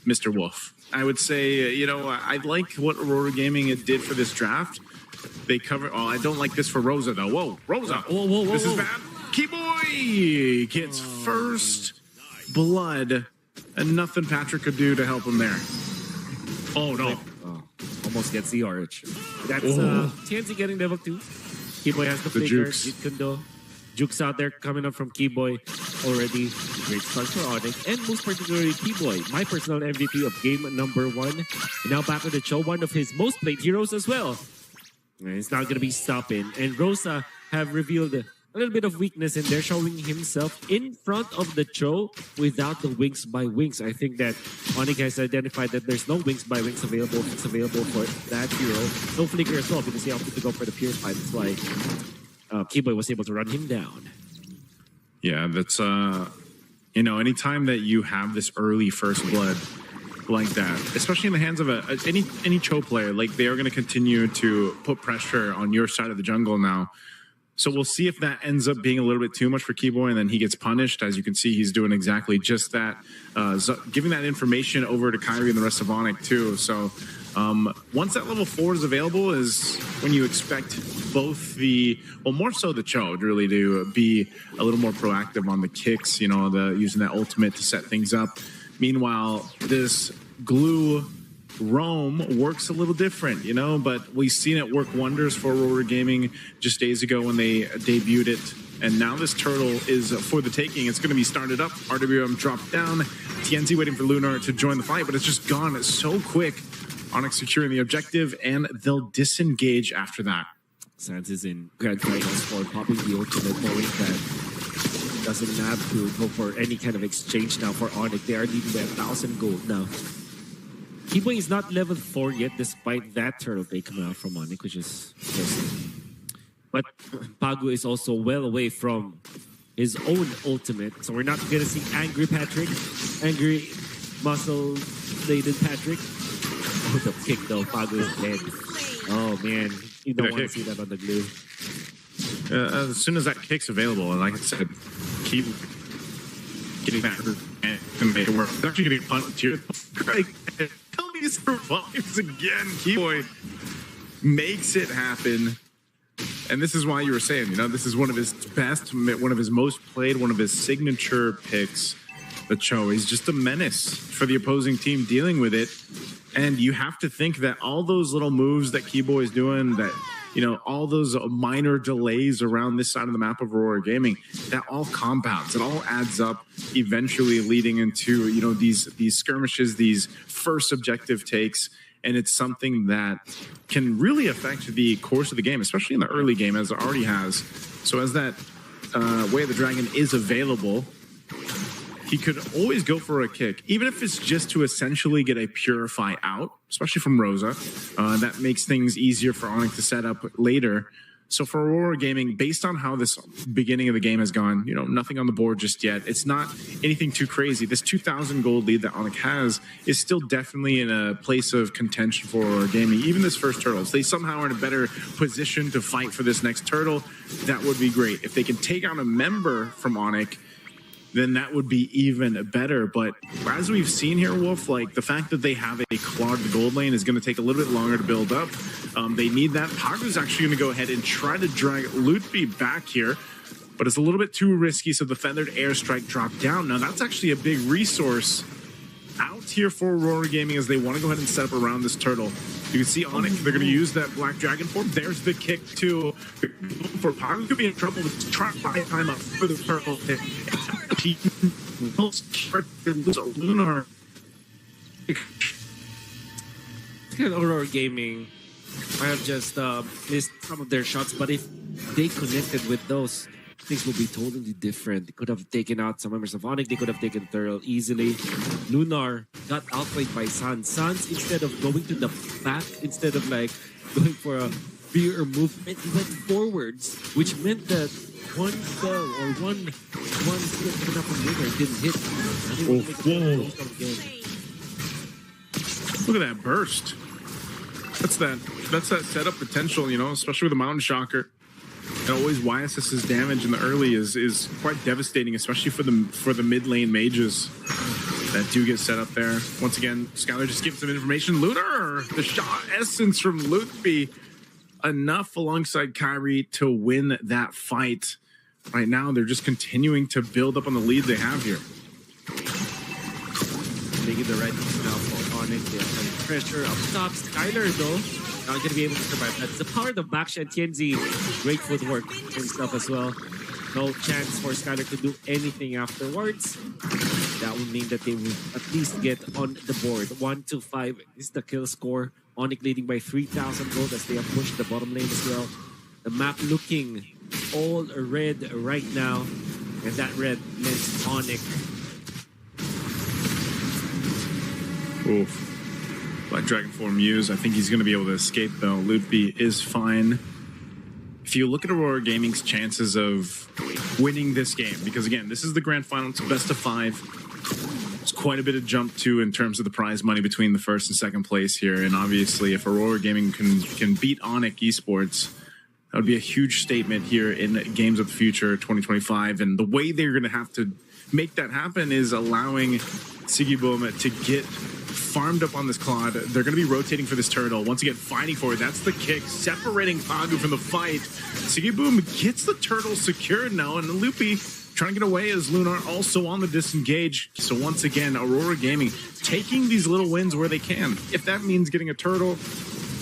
Mr. Wolf, I would say I like what Aurora Gaming did for this draft. They cover. Oh, I don't like this for Rosa though. Whoa, Rosa! Whoa! This is bad. Kiboy gets first blood, and nothing Patrick could do to help him there. Oh no! Almost gets the RH. That's TNC getting level 2. Kiboy has the flicker. jukes. It can do. Jukes out there coming up from Kiboy already. Great start for ONIC, and most particularly Kiboy, my personal MVP of game number 1. And now back on the show, one of his most played heroes as well. And it's not going to be stopping. And Rosa have revealed a little bit of weakness in there, showing himself in front of the Cho without the wings by wings. I think that ONIC has identified that there's no wings by wings available. It's available for that hero. No flicker as well, because he opted to go for the pure fight. That's why Kiboy was able to run him down. Yeah, that's you know, anytime that you have this early first blood like that, especially in the hands of any Cho player, like they are going to continue to put pressure on your side of the jungle now. So we'll see if that ends up being a little bit too much for Kiboy, and then he gets punished. As you can see, he's doing exactly just that, giving that information over to Kairi and the rest of ONIC too. So once that level 4 is available is when you expect both well, more so the Cho really to be a little more proactive on the kicks, you know, using that ultimate to set things up. Meanwhile, this glue roam works a little different, you know, but we've seen it work wonders for Aurora Gaming just days ago when they debuted it. And now this turtle is for the taking. It's going to be started up. RWM dropped down. TNZ waiting for Lunar to join the fight, but it's just gone so quick. ONIC securing the objective, and they'll disengage after that. Sans is in grand finals for popping the ultimate, knowing that doesn't have to go for any kind of exchange now for ONIC. They are needing that 1,000 gold now. Kiboy is not level 4 yet, despite that turtle take coming out from ONIC, which is interesting. But Pagu is also well away from his own ultimate, so we're not going to see angry Patrick, angry muscle-laden Patrick. Oh, the kick though, Pagu is dead. Oh man, you don't want to see that on the glue. As soon as that kick's available, and like I said, keep getting back and make it work. It's actually getting punched here. Greg, tell me he survives again. Kiboy makes it happen. And this is why you were saying, you know, this is one of his best, one of his most played, one of his signature picks. The Cho is just a menace for the opposing team dealing with it. And you have to think that all those little moves that Kiboy is doing, that, you know, all those minor delays around this side of the map of Aurora Gaming, that all compounds. It all adds up, eventually leading into, you know, these skirmishes, these first objective takes. And it's something that can really affect the course of the game, especially in the early game, as it already has. So as that Way of the Dragon is available, he could always go for a kick, even if it's just to essentially get a Purify out, especially from Rosa. That makes things easier for ONIC to set up later. So for Aurora Gaming, based on how this beginning of the game has gone, you know, nothing on the board just yet. It's not anything too crazy. This 2,000 gold lead that ONIC has is still definitely in a place of contention for Aurora Gaming. Even this first turtle, if they somehow are in a better position to fight for this next turtle, that would be great. If they can take out a member from ONIC, then that would be even better. But as we've seen here, Wolf, like the fact that they have a clogged gold lane is going to take a little bit longer to build up. They need that. Pagu's actually going to go ahead and try to drag Lutfi back here, but it's a little bit too risky, so the Feathered Airstrike dropped down. Now that's actually a big resource out here for Aurora Gaming as they want to go ahead and set up around this turtle. You can see ONIC, they're going to use that Black Dragon form. There's the kick too. For Pagu could be in trouble with trying to buy time up for the turtle. Lunar. Aurora Gaming, I have just missed some of their shots, but if they connected with those, things will be totally different. They could have taken out some members of ONIC. They could have taken Turtle easily. Lunar got outplayed by Sans. Sans, instead of going to the back, instead of like going for a fear movement, he went forwards, which meant that one spell or one skill coming up from Lunar didn't hit. Look at that burst. That's that setup potential, you know, especially with the Mountain Shocker. And always YSS's damage in the early is quite devastating, especially for the mid lane mages that do get set up there. Once again, Skylar just gives some information. Lunar, the shot essence from Lutfi, enough alongside Kairi to win that fight. Right now, they're just continuing to build up on the lead they have here. Making the right moves now for ONIC. They have pressure up top. Skylar, though, not going to be able to survive. That's the power of Baksha and TNZ. Great footwork and stuff as well. No chance for Skylar to do anything afterwards. That would mean that they will at least get on the board. 1-5 is the kill score. ONIC leading by 3,000 gold as they have pushed the bottom lane as well. The map looking all red right now. And that red means ONIC. Oof. Black Dragon form used. I think he's going to be able to escape though. Loopy is fine. If you look at Aurora Gaming's chances of winning this game, because again, this is the grand final, it's best of 5. There's quite a bit of jump to in terms of the prize money between the first and second place here. And obviously, if Aurora Gaming can beat ONIC Esports, that would be a huge statement here in Games of the Future 2025. And the way they're going to have to make that happen is allowing SEJARAH to get farmed up on this Claude. They're going to be rotating for this turtle. Once again, fighting for it. That's the kick, separating Pagu from the fight. SEJARAH gets the turtle secured now, and Loopy trying to get away as Lunar also on the disengage. So once again, Aurora Gaming taking these little wins where they can. If that means getting a turtle,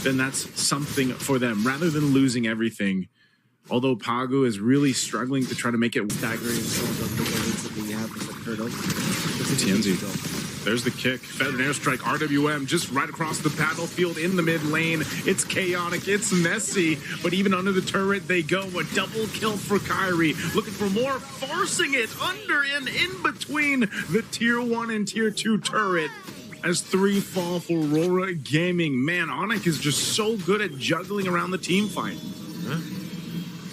then that's something for them, rather than losing everything. Although Pagu is really struggling to try to make it Staggering some of the ways that they have with the turtle. TNZ. There's the kick. Feathered airstrike. RWM just right across the battlefield in the mid lane. It's chaotic. It's messy. But even under the turret, they go. A double kill for Kairi. Looking for more. Forcing it under and in between the tier 1 and tier 2 turret. As 3 fall for Aurora Gaming. Man, ONIC is just so good at juggling around the team fight.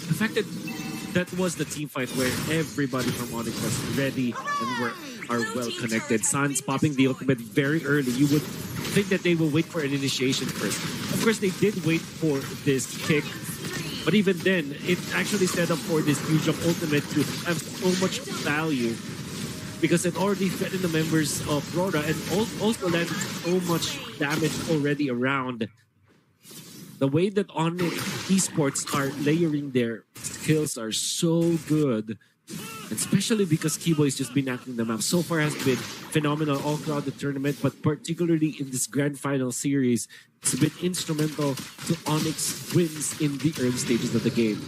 The fact that that was the team fight where everybody from ONIC was ready and are well connected. Sans popping the ultimate very early. You would think that they will wait for an initiation first. Of course, they did wait for this kick, but even then, it actually set up for this huge ultimate to have so much value because it already threatened the members of Aurora and also landed so much damage already around. The way that ONIC Esports are layering their skills are so good. Especially because Kiboy has just been acting the map. So far has been phenomenal all throughout the tournament, but particularly in this grand final series, it's been instrumental to ONIC's wins in the early stages of the game.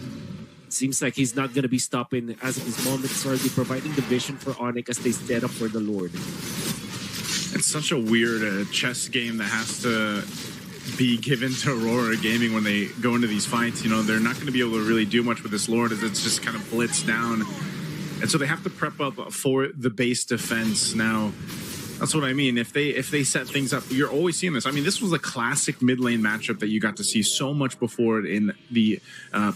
Seems like he's not going to be stopping as of this moment. He's already providing the vision for ONIC as they set up for the Lord. It's such a weird chess game that has to be given to Aurora Gaming when they go into these fights. You know, they're not going to be able to really do much with this Lord as it's just kind of blitzed down. And so they have to prep up for the base defense. Now, that's what I mean. If they set things up, you're always seeing this. I mean, this was a classic mid lane matchup that you got to see so much before in the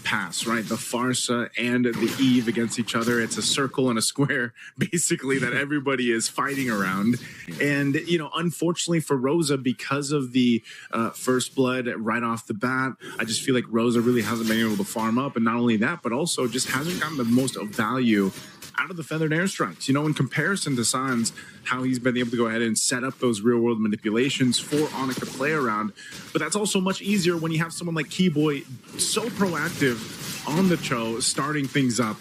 past, right? The Farsa and the Eve against each other. It's a circle and a square, basically, that everybody is fighting around. And, you know, unfortunately for Rosa, because of the first blood right off the bat, I just feel like Rosa really hasn't been able to farm up. And not only that, but also just hasn't gotten the most value out of the feathered airstrikes. You know, in comparison to Sans, how he's been able to go ahead and set up those real-world manipulations for ONIC to play around. But that's also much easier when you have someone like Kiboy so proactive on the Cho, starting things up.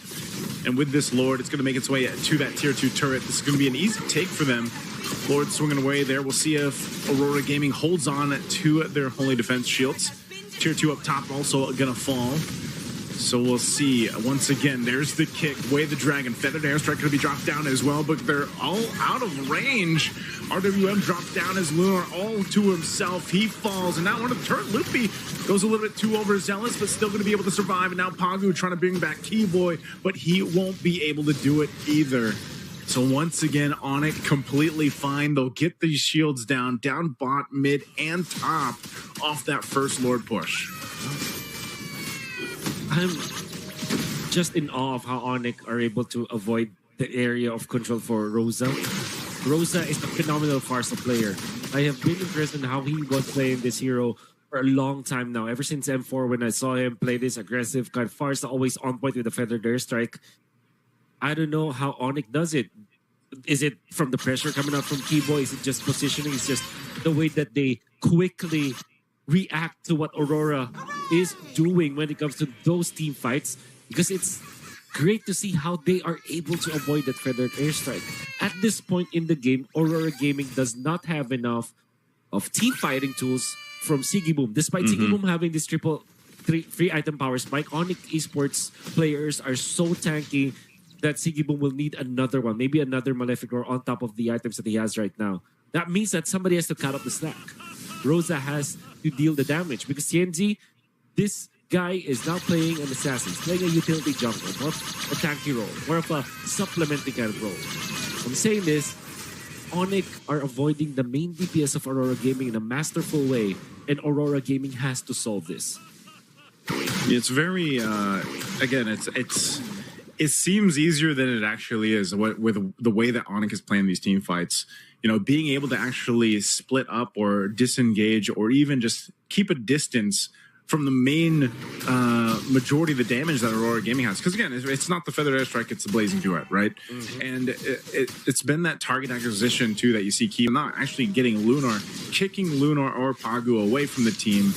And with this Lord, it's going to make its way to that tier 2 turret. This is going to be an easy take for them. Lord swinging away there. We'll see if Aurora Gaming holds on to their Holy Defense shields. Tier 2 up top also going to fall. So we'll see. Once again, there's the kick. Way the Dragon. Feathered Airstrike going to be dropped down as well, but they're all out of range. RWM dropped down as Lunar all to himself. He falls, and now one of the turret. Loopy goes a little bit too overzealous, but still going to be able to survive. And now Pagu trying to bring back Kiboy, but he won't be able to do it either. So once again, ONIC completely fine. They'll get these shields down bot, mid, and top off that first Lord push. I'm just in awe of how ONIC are able to avoid the area of control for Rosa. Rosa is a phenomenal Farsa player. I have been impressed in how he was playing this hero for a long time now. Ever since M4, when I saw him play this aggressive kind of Farsa, always on point with the feathered airstrike. I don't know how ONIC does it. Is it from the pressure coming out from Kiboy? Is it just positioning? It's just the way that they quickly react to what Aurora is doing when it comes to those team fights, because it's great to see how they are able to avoid that feathered airstrike. At this point in the game, Aurora Gaming does not have enough of team fighting tools from SEJARAH, despite SEJARAH having this triple free item power spike. ONIC Esports players are so tanky that Sigiboom will need another one, maybe another Malefic Roar on top of the items that he has right now. That means that somebody has to cut up the slack. Rosa has to deal the damage because TNZ, this guy is not playing an assassin. He's playing a utility jungler, more of a tanky role, more of a supplementing kind of role. I'm saying this, ONIC are avoiding the main DPS of Aurora Gaming in a masterful way, and Aurora Gaming has to solve this. It's very, again, it seems easier than it actually is with the way that ONIC is playing these team fights. You know, being able to actually split up or disengage or even just keep a distance from the main majority of the damage that Aurora Gaming has. Because again, it's not the Feathered Airstrike, it's the Blazing Duet, right? And it's been that target acquisition too that you see Kiboy not actually getting Lunar, kicking Lunar or Pagu away from the team,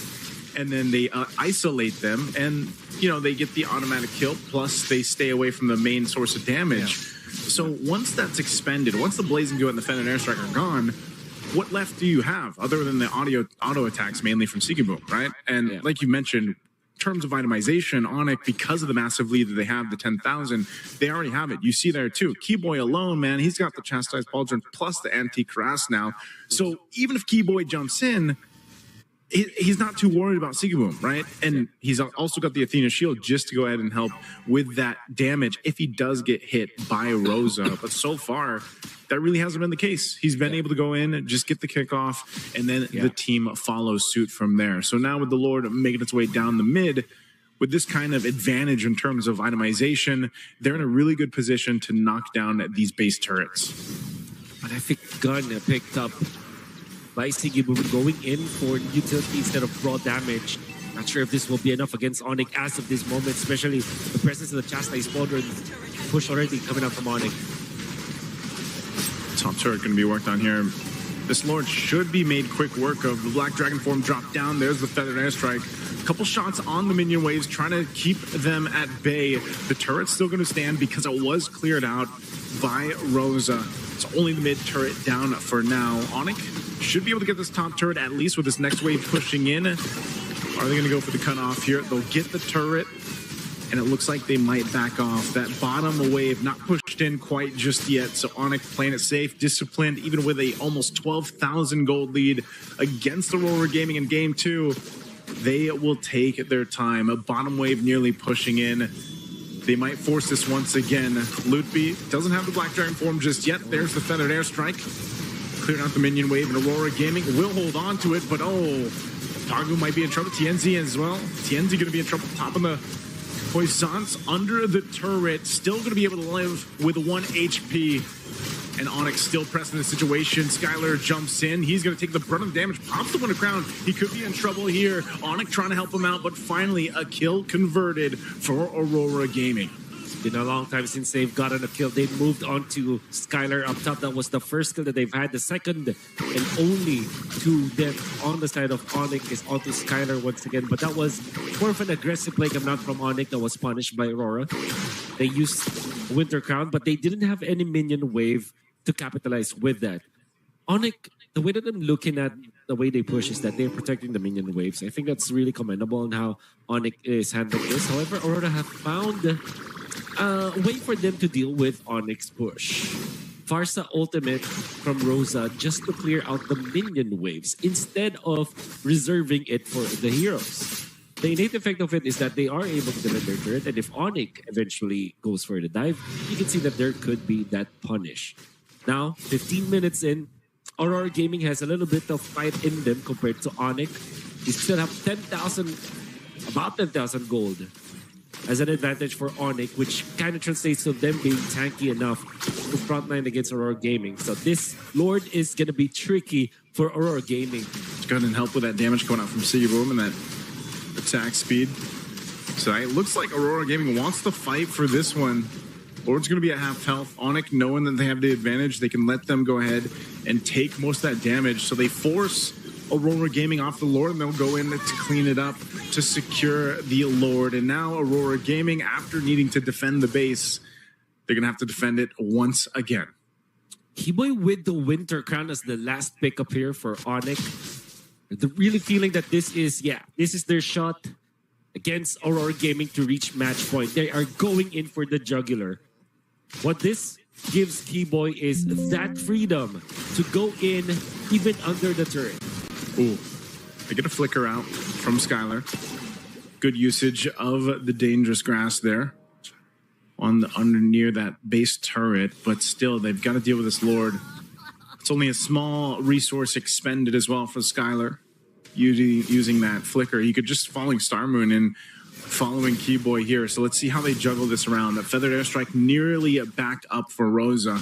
and then they isolate them, and you know they get the automatic kill. Plus, they stay away from the main source of damage. So once that's expended, once the Blazing Duet and the Feathered Airstrike are gone, what left do you have other than the auto attacks, mainly from Sigiboom, right? And like you mentioned, in terms of itemization, ONIC, because of the massive lead that they have, the 10,000, they already have it. You see there too. Kiboy alone, man, he's got the Chastised Pauldron plus the Antique Cuirass now. So even if Kiboy jumps in, he's not too worried about Sigiboom, right? And he's also got the Athena Shield just to go ahead and help with that damage if he does get hit by Rosa. But so far, that really hasn't been the case. He's been able to go in and just get the kickoff, and then the team follows suit from there. So now with the Lord making its way down the mid, with this kind of advantage in terms of itemization, they're in a really good position to knock down these base turrets. But I think Gun picked up by Sigiboom going in for utility instead of raw damage. Not sure if this will be enough against ONIC as of this moment, especially the presence of the Chastised Pauldron push already coming out from ONIC. Top turret going to be worked on here. This Lord should be made quick work of. The Black Dragon form dropped down. There's the Feathered Airstrike. A couple shots on the minion waves, trying to keep them at bay. The turret's still going to stand because it was cleared out by Rosa. It's only the mid turret down for now. ONIC should be able to get this top turret at least with this next wave pushing in. Are they going to go for the cutoff here? They'll get the turret, and it looks like they might back off. That bottom wave not pushed in quite just yet, so ONIC playing it safe, disciplined, even with a almost 12,000 gold lead against Aurora Gaming in game 2. They will take their time. A bottom wave nearly pushing in. They might force this once again. Lootby doesn't have the Black Dragon form just yet. There's the Feathered Airstrike. Clearing out the minion wave, and Aurora Gaming will hold on to it, but oh, Pagu might be in trouble. TNZ as well. TNZ going to be in trouble. Top of the Poissons under the turret. Still going to be able to live with 1 HP. And ONIC still pressing the situation. Skylar jumps in. He's going to take the brunt of the damage. Pops the Winter Crown. He could be in trouble here. ONIC trying to help him out, but finally a kill converted for Aurora Gaming. Been a long time since they've gotten a kill. They moved on to Skylar up top. That was the first kill that they've had. The second and only to death on the side of ONIC is onto Skylar once again. But that was more of an aggressive play coming out from ONIC that was punished by Aurora. They used Winter Crown, but they didn't have any minion wave to capitalize with that. ONIC, the way that I'm looking at the way they push is that they're protecting the minion waves. I think that's really commendable on how ONIC is handling this. However, Aurora have found a way for them to deal with ONIC's push. Farsa ultimate from Rosa just to clear out the minion waves instead of reserving it for the heroes. The innate effect of it is that they are able to defend their turret, and if ONIC eventually goes for the dive, you can see that there could be that punish. Now, 15 minutes in, Aurora Gaming has a little bit of fight in them compared to ONIC. They still have 10,000, about 10,000 gold as an advantage for ONIC, which kind of translates to them being tanky enough to frontline against Aurora Gaming. So this Lord is going to be tricky for Aurora Gaming. Go ahead and help with that damage going out from Sigiboom and that attack speed. So it looks like Aurora Gaming wants to fight for this one. Lord's going to be at half health. ONIC, knowing that they have the advantage, they can let them go ahead and take most of that damage. So they force Aurora Gaming off the Lord, and they'll go in to clean it up to secure the Lord. And now Aurora Gaming, after needing to defend the base, they're going to have to defend it once again. Kiboy with the Winter Crown as the last pickup here for ONIC. They're really feeling that this is their shot against Aurora Gaming to reach match point. They are going in for the jugular. What this gives Kiboy is that freedom to go in even under the turret. Ooh, they get a flicker out from Skylar. Good usage of the dangerous grass there on the under near that base turret, but still they've got to deal with this Lord. It's only a small resource expended as well for Skylar using that flicker. He could just following Star Moon and following Kiboy here. So let's see how they juggle this around. That feathered airstrike nearly backed up for Rosa.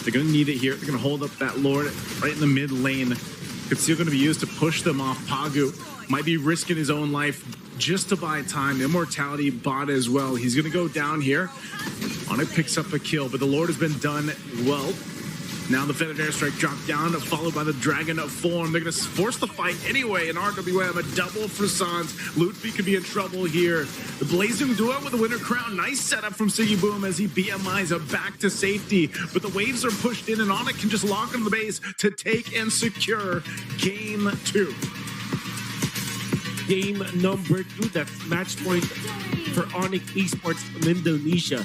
They're going to need it here. They're going to hold up that Lord right in the mid lane. It's still going to be used to push them off. Pagu might be risking his own life just to buy time. Immortality bot as well. He's going to go down here. ONIC picks up a kill, but the Lord has been done well. Now the feathered airstrike dropped down, followed by the dragon of form. They're going to force the fight anyway. And RWM, a double for Sans. Lutfi could be in trouble here. The blazing duo with the winner crown. Nice setup from Siggy Boom as he BMIs back to safety. But the waves are pushed in, and ONIC can just lock on the base to take and secure game 2. Game number 2, that's match point for ONIC Esports from Indonesia.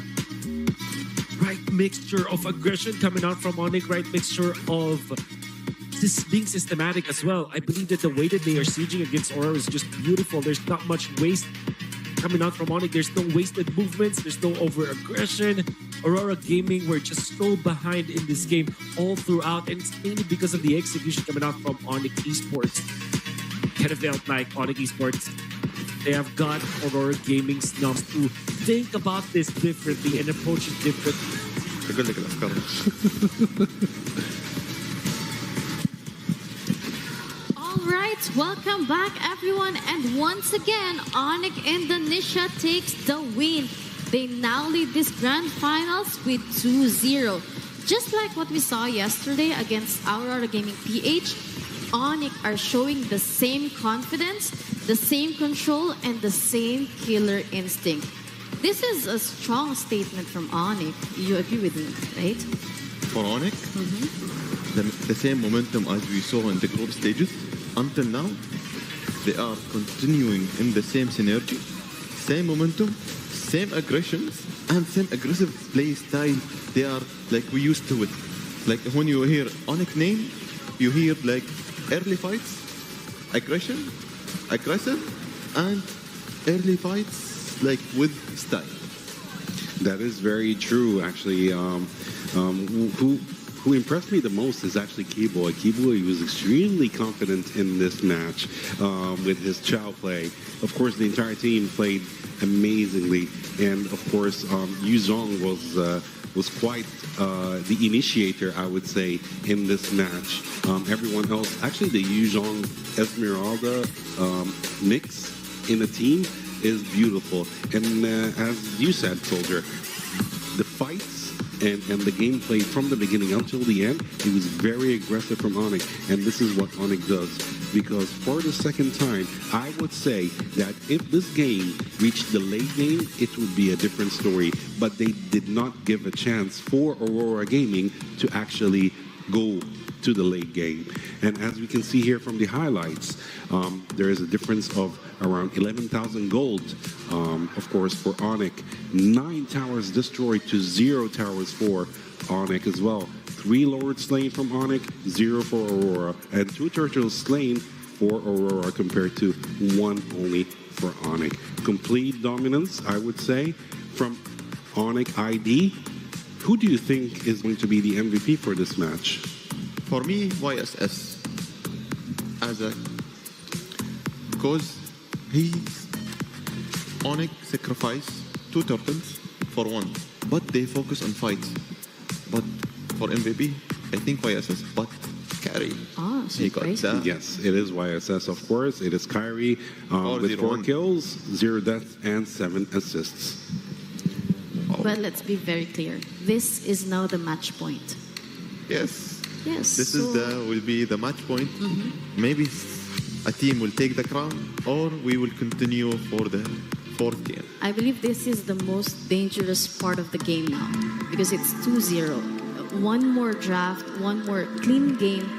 Right mixture of aggression coming out from ONIC, right mixture of this being systematic as well. I believe that the way that they are sieging against Aurora is just beautiful. There's not much waste coming out from ONIC. There's no wasted movements. There's no over-aggression. Aurora Gaming were just so behind in this game all throughout, and it's mainly because of the execution coming out from ONIC Esports. Kind of felt like ONIC Esports, they have got Aurora Gaming snubs to think about this differently and approach it differently. All right, welcome back everyone, and once again ONIC Indonesia takes the win. They now lead this grand finals with 2-0. Just like what we saw yesterday against Aurora Gaming PH, ONIC are showing the same confidence, the same control, and the same killer instinct. This is a strong statement from ONIC. You agree with me, right? For ONIC, the same momentum as we saw in the group stages, until now, they are continuing in the same synergy, same momentum, same aggressions, and same aggressive play style. They are like we used to it. Like when you hear ONIC name, you hear like early fights, aggression, aggressive, and early fights like with style. That is very true, actually. Who impressed me the most is actually Kiboy. Kiboy was extremely confident in this match with his chow play. Of course, the entire team played amazingly, and of course, Yuzong was quite the initiator, I would say, in this match. Everyone else, actually, the Yuzong Esmeralda mix in the team is beautiful. And as you said, Soldier, the fights and the gameplay from the beginning until the end, it was very aggressive from ONIC. And this is what ONIC does. Because for the second time, I would say that if this game reached the late game, it would be a different story. But they did not give a chance for Aurora Gaming to actually go to the late game. And as we can see here from the highlights, there is a difference of around 11,000 gold, of course, for ONIC. 9 towers destroyed to 0 towers for ONIC as well. 3 lords slain from ONIC, 0 for Aurora, and 2 turtles slain for Aurora compared to 1 only for ONIC. Complete dominance, I would say, from ONIC ID. Who do you think is going to be the MVP for this match? For me, YSS. Because ONIC sacrificed 2 turtles for 1, but they focus on fights. But for MVP, I think YSS, but Kairi. He got that. Yes, it is YSS, of course. It is Kairi with 4 kills, 0 deaths, and 7 assists. Well, let's be very clear. This is now the match point. Yes. Yes. This will be the match point. Maybe a team will take the crown, or we will continue for the 4th game. I believe this is the most dangerous part of the game now because it's 2-0. One more draft, one more clean game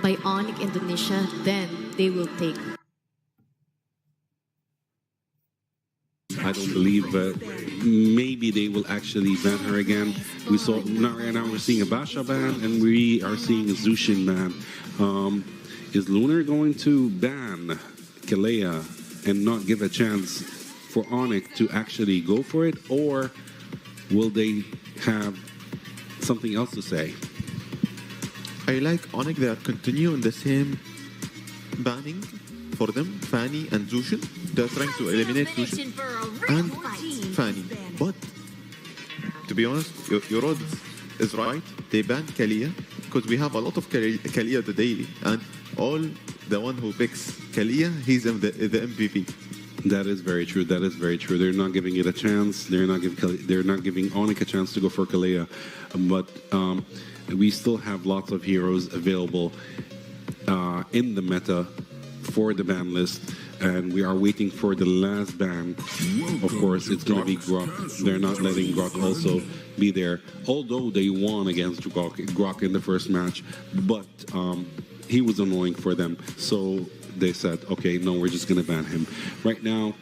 by ONIC Indonesia, then they will take I don't believe maybe they will actually ban her again. We saw now we're seeing a Basha ban, and we are seeing a Zushin ban. Is Lunar going to ban Kalea and not give a chance for ONIC to actually go for it, or will they have something else to say? I like ONIC. They are continuing the same banning for them, Fanny and Zushin. They're trying to eliminate Zushin and Fanny. But to be honest, your odds is right. They banned Kalia because we have a lot of Kalia the daily, and all the one who picks Kalia, he's the MVP. That is very true. That is very true. They're not giving it a chance. They're not giving ONIC a chance to go for Kalea. But we still have lots of heroes available in the meta for the ban list, and we are waiting for the last ban. Of course, it's going to be Grok. They're not letting Grok also be there, although they won against Grok in the first match, but he was annoying for them. So they said, okay, no, we're just going to ban him. Right now,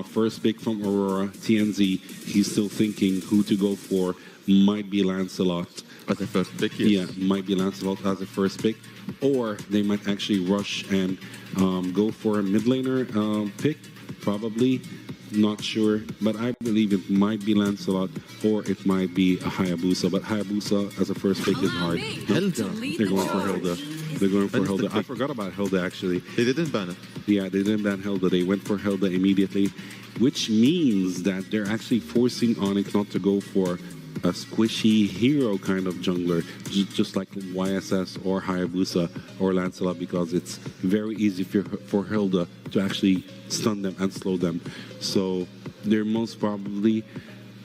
first pick from Aurora, TNZ, he's still thinking who to go for. Might be Lancelot. As a first pick, yes. Yeah, might be Lancelot as a first pick. Or they might actually rush and go for a mid laner pick, probably. Not sure, but I believe it might be Lancelot or it might be a Hayabusa. But Hayabusa as a first pick is hard. Hilda. They're going for Hilda. They're going for Hilda. I forgot about Hilda actually. They didn't ban it. Yeah, they didn't ban Hilda. They went for Hilda immediately, which means that they're actually forcing ONIC not to go for a squishy hero kind of jungler, just like YSS or Hayabusa or Lancelot, because it's very easy for Hilda to actually stun them and slow them. So they most probably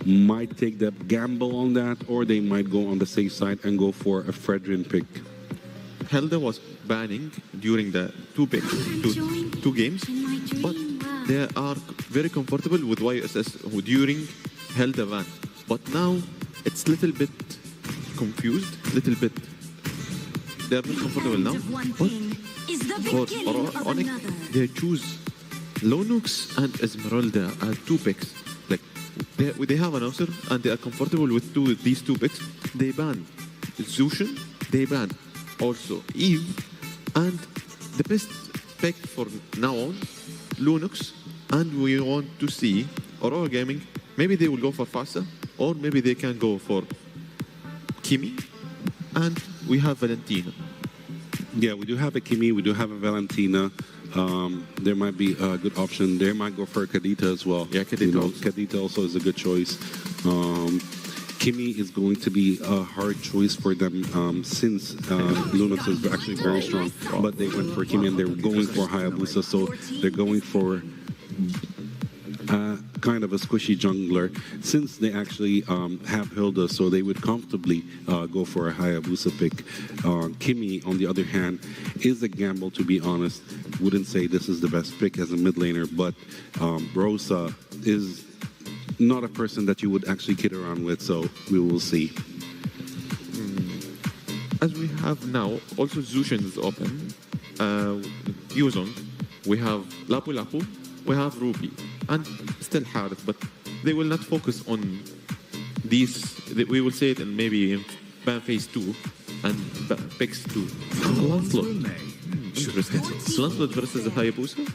might take the gamble on that, or they might go on the safe side and go for a Fredrin pick. Hilda was banning during the two games, but they are very comfortable with YSS during Hilda ban. But now it's a little bit confused, little bit. They are not comfortable now. But for ONIC, they choose Lonux and Esmeralda as two picks. Like they have an answer and they are comfortable with these two picks. They ban Zushin, they ban also Eve, and the best pick for now on, Lonux, and we want to see Aurora Gaming. Maybe they will go for Fasa, or maybe they can go for Kimi, and we have Valentina. Yeah, we do have a Kimi, we do have a Valentina. There might be a good option. They might go for Kadita as well. Yeah, Kadita. Kadita also is a good choice. Kimi is going to be a hard choice for them since Lunux is actually very strong. But they went for Kimi and they're going for Hayabusa, so they're going for kind of a squishy jungler, since they actually have Hilda, so they would comfortably go for a Hayabusa pick. Kimi, on the other hand, is a gamble, to be honest. Wouldn't say this is the best pick as a mid laner, but Rosa is not a person that you would actually kid around with, so we will see. As we have now, also Zushin is open. Yuzong, we have Lapu Lapu, we have Ruby, and still Harith, but they will not focus on these. We will say it in maybe in ban phase 2 and picks 2. Lancelot. Interesting. So Lancelot versus Hayabusa.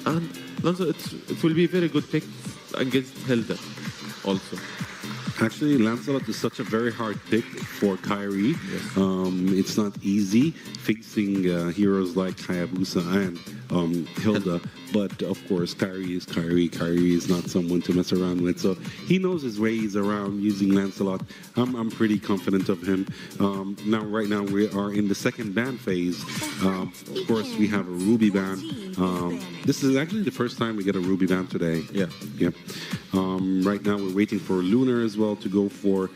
And Lancelot, it will be a very good pick against Hilda also. Actually, Lancelot is such a very hard pick for Kairi. Yes. It's not easy facing heroes like Hayabusa and Hilda. But of course, Kairi is Kairi. Kairi is not someone to mess around with. So he knows his ways around using Lancelot. I'm pretty confident of him. Right now, we are in the second ban phase. Of course, we have a Ruby ban. This is actually the first time we get a Ruby ban today. Yeah. Yeah. Right now, we're waiting for Lunar as well to go for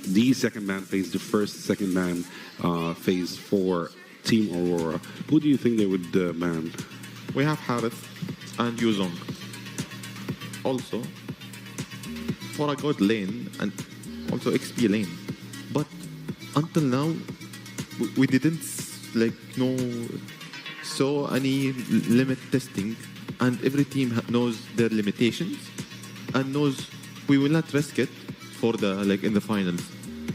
the second ban phase, the second ban phase for Team Aurora. Who do you think they would ban? We have Harith and Yuzong. Also, for a god lane and also XP lane. But until now, we didn't saw any limit testing and every team knows their limitations and knows we will not risk it for the in the finals.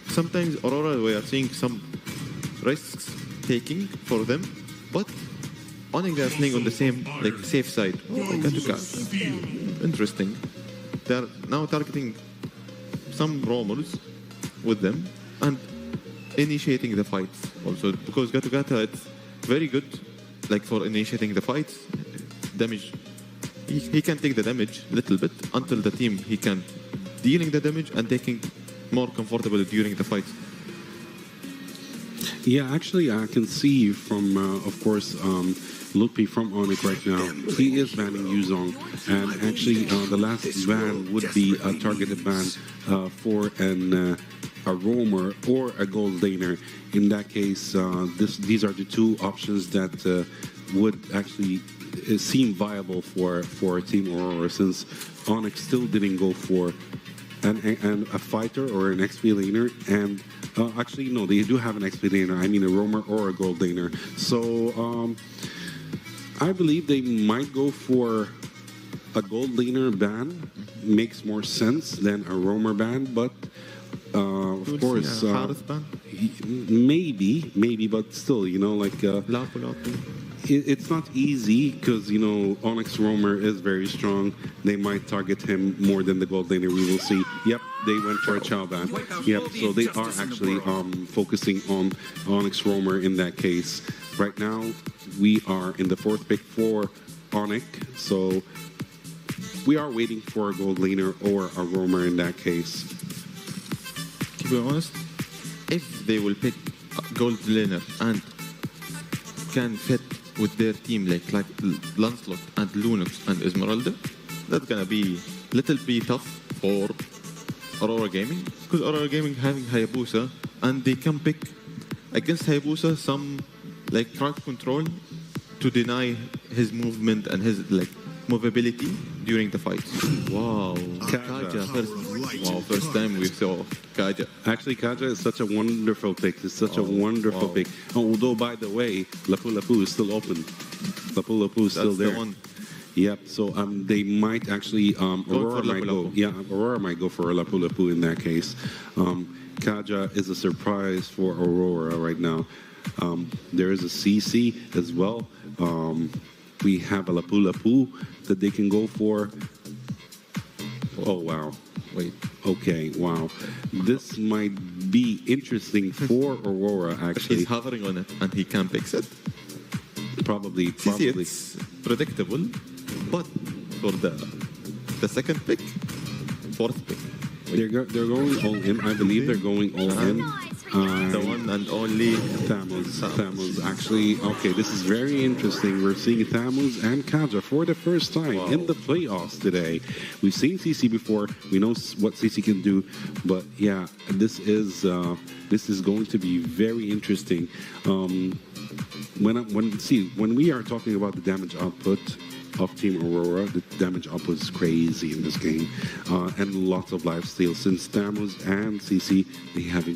Sometimes Aurora, we are seeing some risks taking for them, but ONIC, they are playing on the same safe side. Interesting. They are now targeting some roamers with them and initiating the fights also, because Gata it's very good for initiating the fights. Damage, he can take the damage a little bit until the team he can dealing the damage and taking more comfortable during the fights. Yeah, actually, I can see from, of course, Lupi from ONIC right now. He is banning Yuzong, and actually, the last ban would be a targeted ban for a roamer or a gold laner. In that case, these are the two options that would actually seem viable for Team Aurora, since ONIC still didn't go for a fighter or an XP laner, and actually no, they do have an XP laner. I mean a roamer or a gold laner. So I believe they might go for a gold laner ban. Makes more sense than a roamer ban, but of course, maybe, but still, it's not easy because, ONIC roamer is very strong. They might target him more than the gold laner. We will see. Yep, they went for a Chow ban. Yep, so they are actually focusing on ONIC roamer in that case. Right now, we are in the 4th pick for ONIC, so we are waiting for a gold laner or a roamer in that case. To be honest, if they will pick a gold laner and can fit with their team like Lancelot and Lunux and Esmeralda, that's gonna be a little bit tough for Aurora Gaming, because Aurora Gaming having Hayabusa and they can pick against Hayabusa some crowd control to deny his movement and his movability during the fight. Wow, Kaja first time we saw Kaja. Actually, Kaja is such a wonderful pick. It's such a wonderful pick. Although, by the way, Lapu Lapu is still open. Lapu Lapu is still there. One. Yep. So they might actually Aurora might go. Yeah, Aurora might go for a Lapu Lapu in that case. Kaja is a surprise for Aurora right now. There is a CC as well. We have a Lapu Lapu that they can go for. Oh, wow. Wait. Okay, wow. This might be interesting for Aurora, actually. He's hovering on it and he can fix it. Probably. It's predictable, but for the second pick, 4th pick. They're going all in. I believe they're going all in. The one and only Thamus. Actually, okay, this is very interesting. We're seeing Thamus and Kaja for the first time in the playoffs today. We've seen CC before. We know what CC can do, but yeah, this is going to be very interesting. When we are talking about the damage output of Team Aurora, the damage output is crazy in this game, and lots of lifesteal. Since Thamus and CC, they have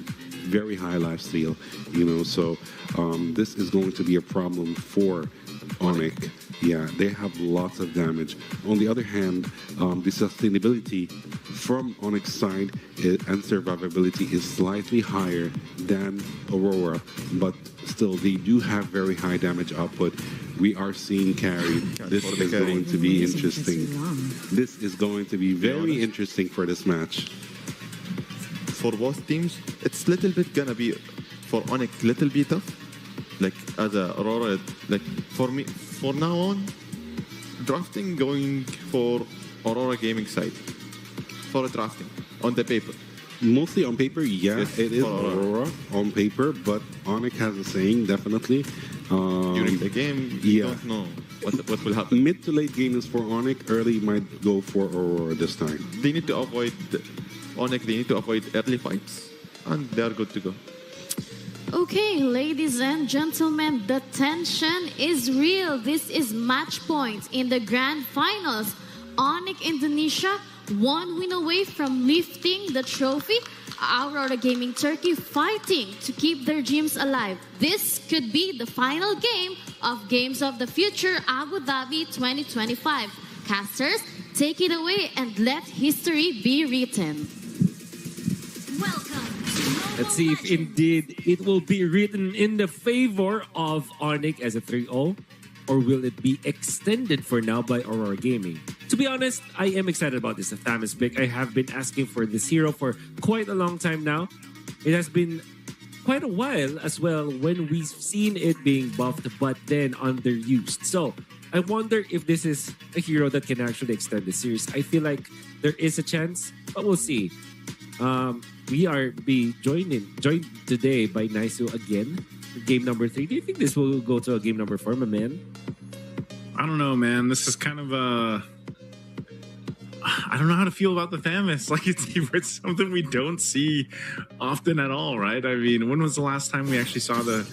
very high lifesteal, so this is going to be a problem for ONIC. Yeah, they have lots of damage. On the other hand, the sustainability from ONIC's side and survivability is slightly higher than Aurora, but still they do have very high damage output. We are seeing Kairi. This is going to be interesting. This is going to be very interesting for this match. For both teams, it's little bit gonna be for ONIC little bit tough. As a Aurora, for me, for now on, drafting going for Aurora Gaming side for drafting on the paper. Mostly on paper, yeah, yes, it is Aurora on paper, but ONIC has a saying definitely. During the game, you don't know what will happen. Mid to late game is for ONIC. Early might go for Aurora this time. They need to avoid ONIC. They need to avoid early fights, and they are good to go. Okay, ladies and gentlemen, the tension is real. This is match point in the grand finals. ONIC Indonesia, one win away from lifting the trophy. Aurora Gaming Turkey fighting to keep their dreams alive. This could be the final game of Games of the Future Abu Dhabi 2025. Casters, take it away and let history be written. Welcome. Let's see if indeed it will be written in the favor of ONIC as a 3-0, or will it be extended for now by Aurora Gaming? To be honest, I am excited about this Thames pick. I have been asking for this hero for quite a long time now. It has been quite a while as well when we've seen it being buffed but then underused. So I wonder if this is a hero that can actually extend the series. I feel like there is a chance, but we'll see. We are joined today by Naisu again. Game number 3. Do you think this will go to a game number 4, my man? I don't know, man. This is kind of I don't know how to feel about the Thames. Like it's something we don't see often at all, right? I mean, when was the last time we actually saw the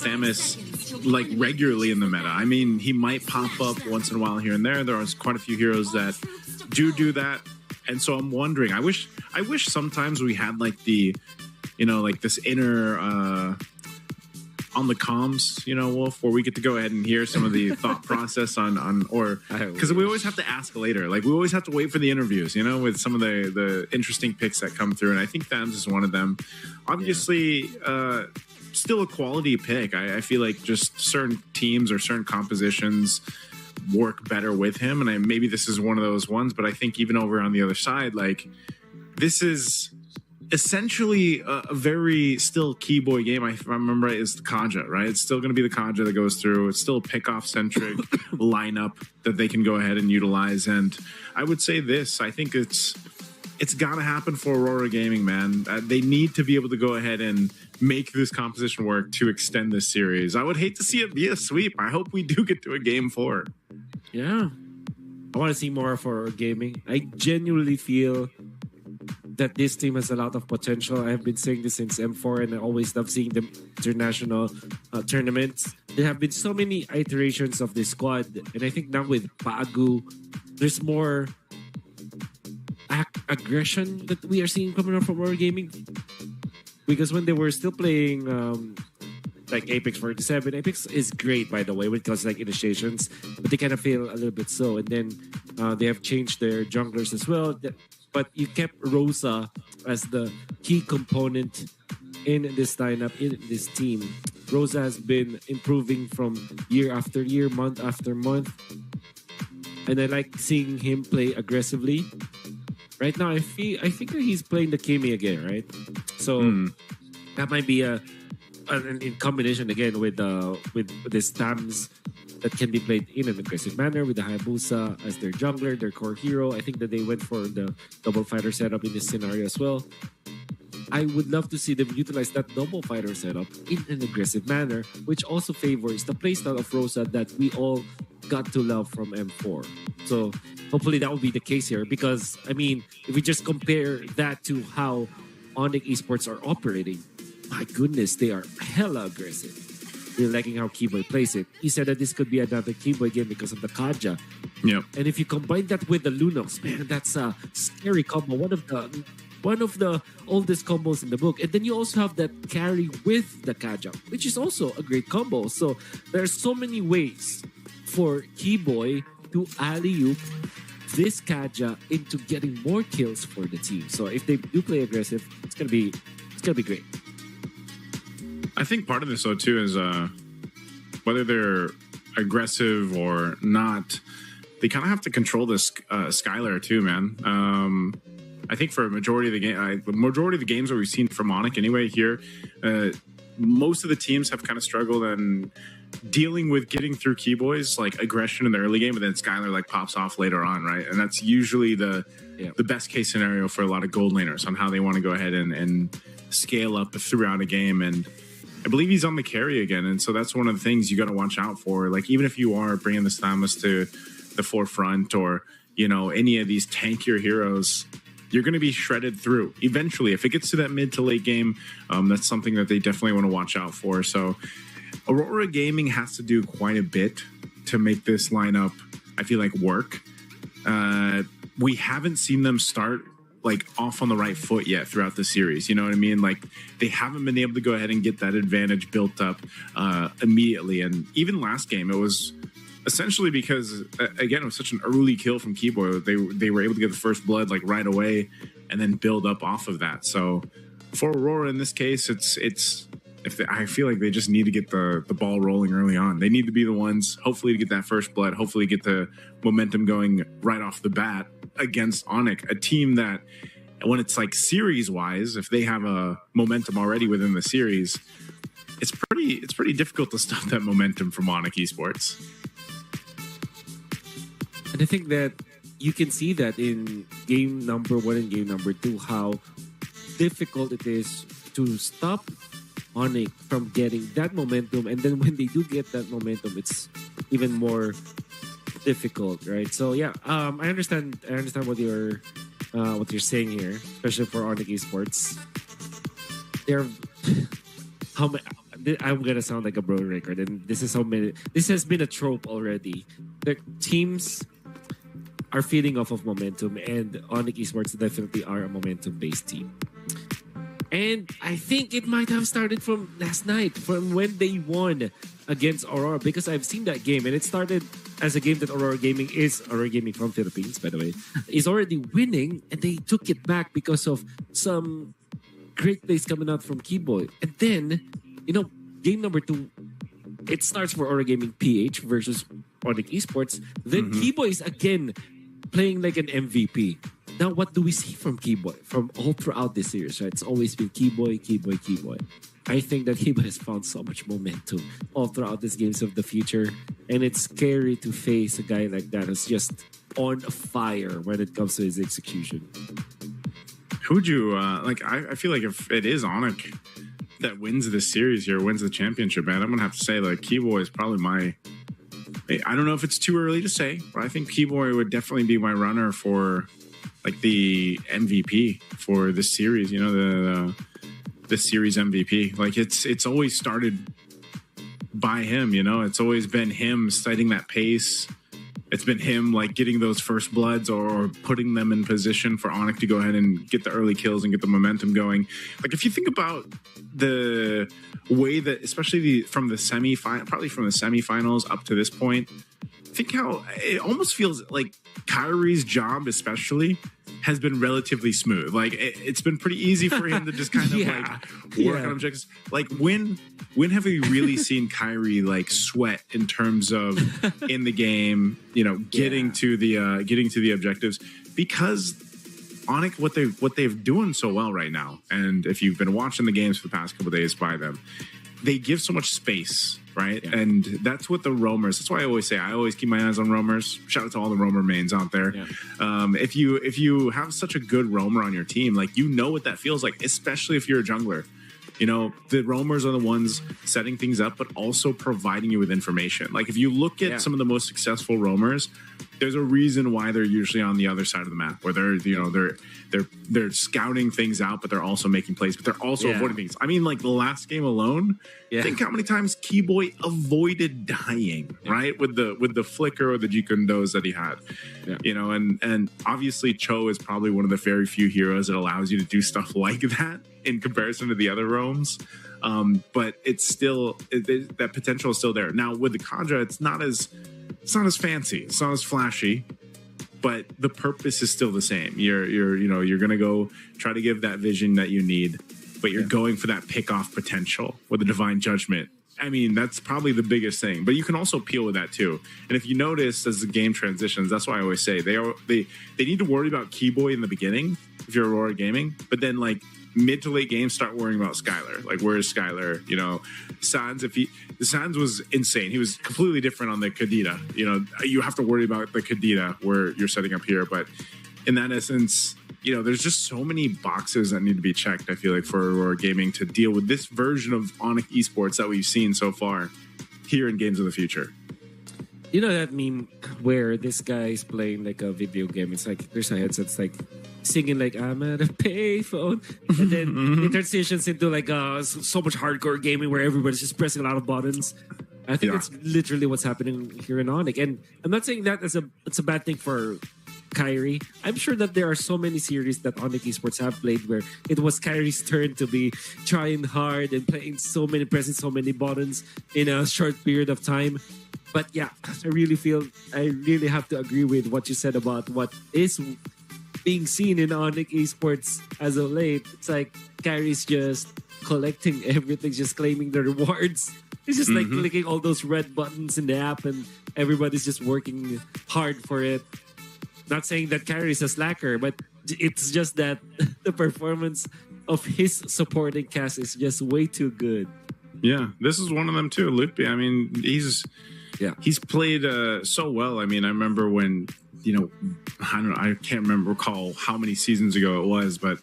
Thames like regularly in the meta? I mean, he might pop up once in a while here and there. There are quite a few heroes that do that, and so I'm wondering. I wish sometimes we had like the, like this inner. On the comms, Wolf, where we get to go ahead and hear some of the thought process because we always have to ask later. Like we always have to wait for the interviews, with some of the interesting picks that come through. And I think Thams is one of them. Obviously, still a quality pick. I feel like just certain teams or certain compositions work better with him. And maybe this is one of those ones, but I think even over on the other side, like this is essentially a very still Kiboy game. If I remember right, is the Kaja, right? It's still going to be the Kaja that goes through. It's still a pick-off centric lineup that they can go ahead and utilize. And I would say this, I think it's got to happen for Aurora Gaming, man. They need to be able to go ahead and make this composition work to extend this series. I would hate to see it be a sweep. I hope we do get to a game 4. Yeah. I want to see more for Aurora Gaming. I genuinely feel that this team has a lot of potential. I have been saying this since M4, and I always love seeing them international tournaments. There have been so many iterations of this squad, and I think now with Pagu, there's more aggression that we are seeing coming up from Aurora Gaming. Because when they were still playing like Apex 47, Apex is great, by the way, when it comes to like initiations, but they kind of feel a little bit slow. And then they have changed their junglers as well. But you kept Rosa as the key component in this lineup, in this team. Rosa has been improving from year after year, month after month. And I like seeing him play aggressively. Right now, I think that he's playing the Kimi again, right? So that might be in combination again with this Tams that can be played in an aggressive manner with the Hayabusa as their jungler, their core hero. I think that they went for the double fighter setup in this scenario as well. I would love to see them utilize that double fighter setup in an aggressive manner, which also favors the playstyle of Rosa that we all got to love from M4. So hopefully that will be the case here, because I mean, if we just compare that to how ONIC Esports are operating, my goodness, they are hella aggressive. Really liking how Kiboy plays it. He said that this could be another Kiboy game because of the Kaja. Yep. And if you combine that with the Lunox, man, that's a scary combo. One of the oldest combos in the book. And then you also have that Kairi with the Kaja, which is also a great combo. So there are so many ways for Kiboy to alley-oop this Kaja into getting more kills for the team. So if they do play aggressive, it's gonna be great. I think part of this, though, too, is whether they're aggressive or not, they kind of have to control this Skylar, too, man. I think for a majority of the games that we've seen from ONIC anyway here, most of the teams have kind of struggled in dealing with getting through Kiboy's like aggression in the early game, but then Skylar like pops off later on, right? And that's usually the best case scenario for a lot of gold laners on how they want to go ahead and scale up throughout a game. And I believe he's on the carry again, and so that's one of the things you got to watch out for. Like, even if you are bringing the Thamus to the forefront, or any of these tankier heroes, you're going to be shredded through eventually. If it gets to that mid to late game, that's something that they definitely want to watch out for. So Aurora Gaming has to do quite a bit to make this lineup, I feel like, work. We haven't seen them start like off on the right foot yet throughout the series. You know what I mean? Like they haven't been able to go ahead and get that advantage built up immediately. And even last game, it was essentially because again, it was such an early kill from Kiboy. They were able to get the first blood like right away and then build up off of that. So for Aurora in this case, I feel like they just need to get the ball rolling early on. They need to be the ones, hopefully, to get that first blood, hopefully get the momentum going right off the bat against ONIC, a team that, when it's like series-wise, if they have a momentum already within the series, it's pretty difficult to stop that momentum from ONIC Esports. And I think that you can see that in game number 1 and game number 2, how difficult it is to stop ONIC from getting that momentum, and then when they do get that momentum, it's even more difficult, right? So yeah, I understand what you're saying here, especially for ONIC Esports. I'm gonna sound like a bro record, and this has been a trope already. The teams are feeding off of momentum, and ONIC Esports definitely are a momentum-based team. And I think it might have started from last night, from when they won against Aurora, because I've seen that game, and it started as a game that Aurora Gaming from Philippines, by the way, is already winning, and they took it back because of some great plays coming out from Kiboy. And then, game number 2, it starts for Aurora Gaming PH versus ONIC Esports. Then Kiboy is again playing like an MVP. Now, what do we see from Kiboy from all throughout this series, right? It's always been Kiboy. I think that Kiboy has found so much momentum all throughout these games of the future. And it's scary to face a guy like that who's just on fire when it comes to his execution. Who'd you, I feel like if it is ONIC that wins this series here, wins the championship, man, I'm going to have to say, like, Kiboy is probably I don't know if it's too early to say, but I think Kiboy would definitely be my runner for like the MVP for this series, the series MVP. Like it's always started by him, it's always been him setting that pace. It's been him like getting those first bloods or putting them in position for ONIC to go ahead and get the early kills and get the momentum going. Like if you think about the way that, especially from the semifinals up to this point, think how it almost feels like Kairi's job especially has been relatively smooth. Like it's been pretty easy for him to just kind of work on objectives. Like when have we really seen Kairi like sweat in terms of in the game, getting to the objectives? Because ONIC, what they've doing so well right now, and if you've been watching the games for the past couple of days by them, they give so much space, right? Yeah. And that's what the roamers, that's why I always say, I always keep my eyes on roamers. Shout out to all the roamer mains out there. Yeah. If you have such a good roamer on your team, like, what that feels like, especially if you're a jungler. The roamers are the ones setting things up, but also providing you with information. Like if you look at some of the most successful roamers, there's a reason why they're usually on the other side of the map, where they're scouting things out, but they're also making plays, but they're also avoiding things. I mean, like the last game alone, think how many times Kiboy avoided dying, right? With the flicker or the Jikundos that he had, and obviously Cho is probably one of the very few heroes that allows you to do stuff like that in comparison to the other roams. But it's still, that potential is still there. Now with the Kadra, it's not as fancy, it's not as flashy, but the purpose is still the same. You're gonna go try to give that vision that you need, but you're going for that pick off potential with the divine judgment. I mean, that's probably the biggest thing, but you can also peel with that too. And if you notice as the game transitions, that's why I always say they need to worry about Kiboy in the beginning if you're Aurora Gaming, but then like mid to late game, start worrying about Skylar. Like, where is Skylar? Sans, Sans was insane. He was completely different on the Kadita. You have to worry about the Kadita where you're setting up here. But in that essence, there's just so many boxes that need to be checked, I feel like, for Aurora Gaming to deal with this version of ONIC Esports that we've seen so far here in Games of the Future. You know that meme where this guy is playing like a video game? It's like there's a headset, it's like singing like I'm at a payphone, and then it transitions into like so much hardcore gaming where everybody's just pressing a lot of buttons. I think that's literally what's happening here in ONIC, and I'm not saying that it's a bad thing for Kairi. I'm sure that there are so many series that ONIC Esports have played where it was Kairi's turn to be trying hard and pressing so many buttons in a short period of time. But yeah, I really have to agree with what you said about what is being seen in ONIC Esports as of late. It's like Kairi's just collecting everything, just claiming the rewards. It's just like clicking all those red buttons in the app and everybody's just working hard for it. Not saying that Kairi is a slacker, but it's just that the performance of his supporting cast is just way too good. Yeah, this is one of them too, Lupe. I mean, he's played so well. I mean, I remember when, I can't recall how many seasons ago it was, but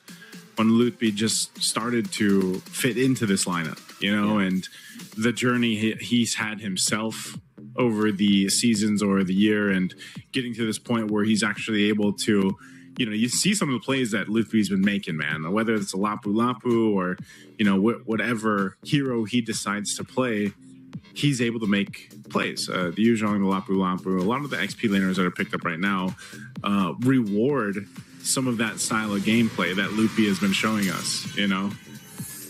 when Lupe just started to fit into this lineup, and the journey he's had himself over the seasons or the year, and getting to this point where he's actually able to, you see some of the plays that Luffy's been making, man, whether it's a Lapu Lapu or, whatever hero he decides to play, he's able to make plays. The usual on the Lapu Lapu, a lot of the XP laners that are picked up right now reward some of that style of gameplay that Luffy has been showing us,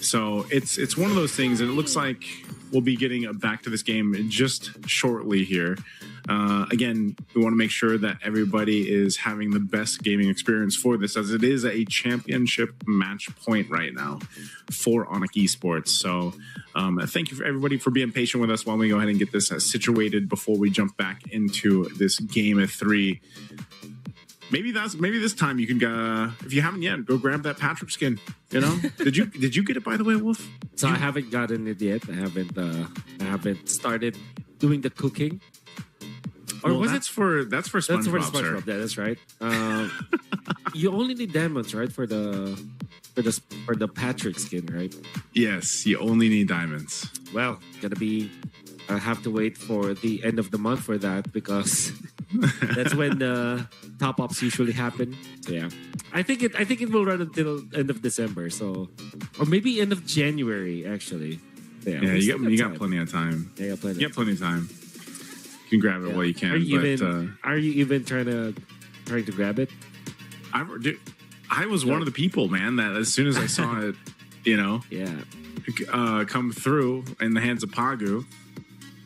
So it's one of those things, and it looks like we'll be getting back to this game just shortly here. Again, we want to make sure that everybody is having the best gaming experience for this, as it is a championship match point right now for ONIC Esports. So thank you for everybody for being patient with us while we go ahead and get this situated before we jump back into this game of 3. Maybe this time you can go, if you haven't yet, go grab that Patrick skin. Did you get it, by the way, Wolf? So I haven't gotten it yet. I haven't started doing the cooking. Or well, was that's for SpongeBob, that's for SpongeBob. sir. Yeah, that's right. You only need diamonds, right, for the Patrick skin, right? Yes, you only need diamonds. Well, I have to wait for the end of the month for that, because that's when the top ups usually happen. So yeah, I think it will run until end of December. So, or maybe end of January actually. So, yeah, you got plenty of time. Yeah, you got plenty of time. You can grab it while you can. Are you even trying to grab it? I was one of the people, man, that as soon as I saw it, come through in the hands of Pagu.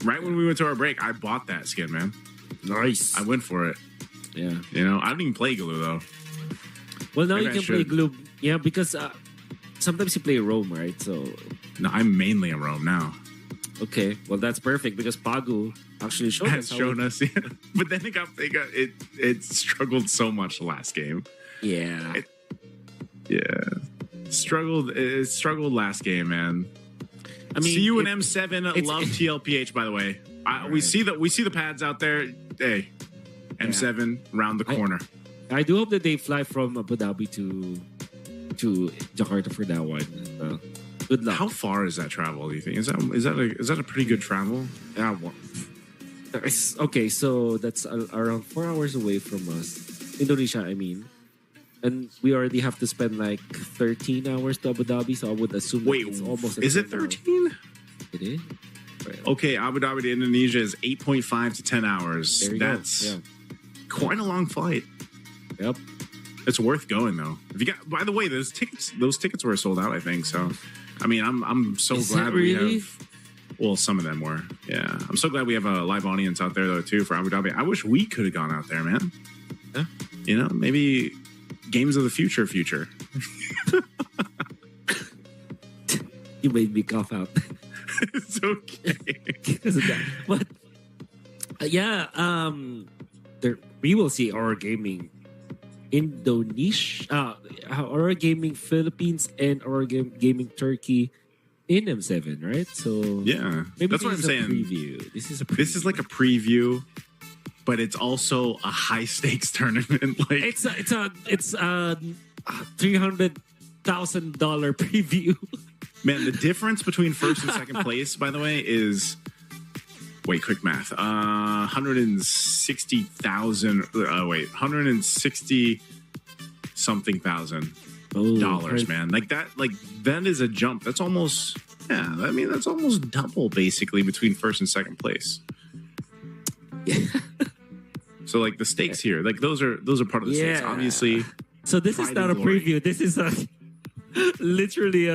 Right when we went to our break, I bought that skin, man. Nice. I went for it. Yeah. I don't even play Glue, though. Well, now you can play Glue. Yeah, because sometimes you play Roam, right? So. No, I'm mainly a Roam now. Okay. Well, that's perfect, because Pagu actually showed us. Yeah. But then it struggled so much last game. Yeah. It struggled last game, man. I mean, see you in M7. Love TLPH, by the way. Right. We see the pads out there. Hey, M7 round the corner. I do hope that they fly from Abu Dhabi to Jakarta for that one. Good luck. How far is that travel? Do you think is that a pretty good travel? Yeah. Okay, so that's around 4 hours away from us, Indonesia. I mean. And we already have to spend like 13 hours to Abu Dhabi, so I would assume it's almost. Is it 13? It is. Right. Okay, Abu Dhabi to Indonesia is 8.5 to 10 hours. That's quite a long flight. Yep. It's worth going though. If you got, by the way, those tickets were sold out, I think. So, I mean, I'm so glad we have. Well, some of them were. Yeah, I'm so glad we have a live audience out there though too for Abu Dhabi. I wish we could have gone out there, man. Yeah. Maybe. Games of the future. You made me cough out. It's okay. Because of that. But we will see Aurora Gaming Indonesia, Aurora Gaming Philippines, and Aurora Gaming Turkey in M7, right? So yeah, maybe that's what I'm saying. Preview. This is like a preview. But it's also a high stakes tournament. Like it's a $300,000 preview. Man, the difference between first and second place, by the way, is quick math. 160,000. 160 something thousand dollars, man. Like that is a jump. That's almost that's almost double basically between first and second place. Yeah. So like the stakes here, like those are part of the stakes. Obviously. So this is not a preview. This is a literally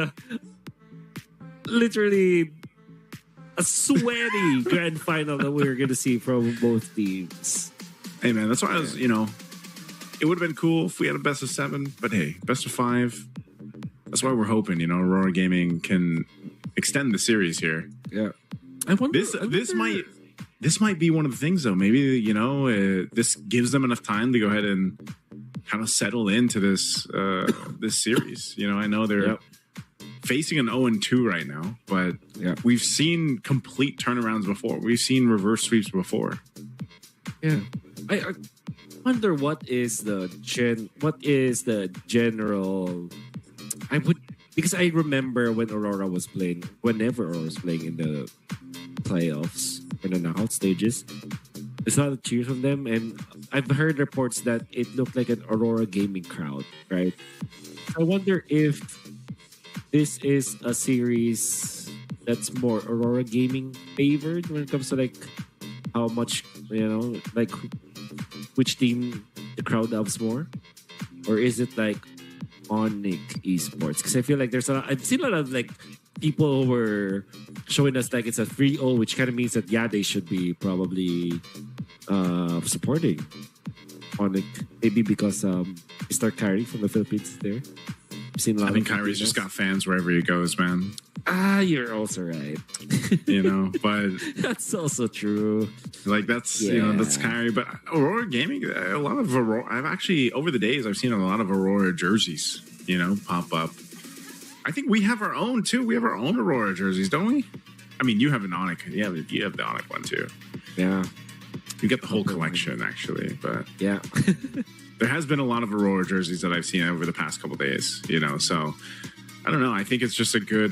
a sweaty grand final that we're gonna see from both teams. Hey man, that's why I was, it would have been cool if we had a best of 7, but hey, best of 5. That's why we're hoping, Aurora Gaming can extend the series here. Yeah. I wonder, this might be one of the things though. Maybe, this gives them enough time to go ahead and kind of settle into this this series. I know they're facing an 0-2 right now, but we've seen complete turnarounds before. We've seen reverse sweeps before. Yeah. I wonder what is the general. Because I remember when Aurora was playing, whenever Aurora was playing in the playoffs, in the knockout stages, there's a lot of cheers from them, and I've heard reports that it looked like an Aurora Gaming crowd, right? I wonder if this is a series that's more Aurora Gaming favored when it comes to like how much, like which team the crowd loves more, or is it like ONIC Esports? Because I feel like I've seen a lot of like people who were showing us like it's a 3-0, which kind of means that they should be probably supporting ONIC, maybe because Mr. Kairi from the Philippines is there. I've seen a lot. I think Kairi's just got fans wherever he goes, man. You're also right. But that's also true. Like that's that's Kairi. But Aurora Gaming, a lot of Aurora. I've actually over the days I've seen a lot of Aurora jerseys, pop up. I think we have our own too. We have our own Aurora jerseys, don't we? I mean, you have an ONIC. Yeah, you have the ONIC one too. Yeah, you get the whole collection actually. But yeah. There has been a lot of Aurora jerseys that I've seen over the past couple days, so I don't know. I think it's just a good,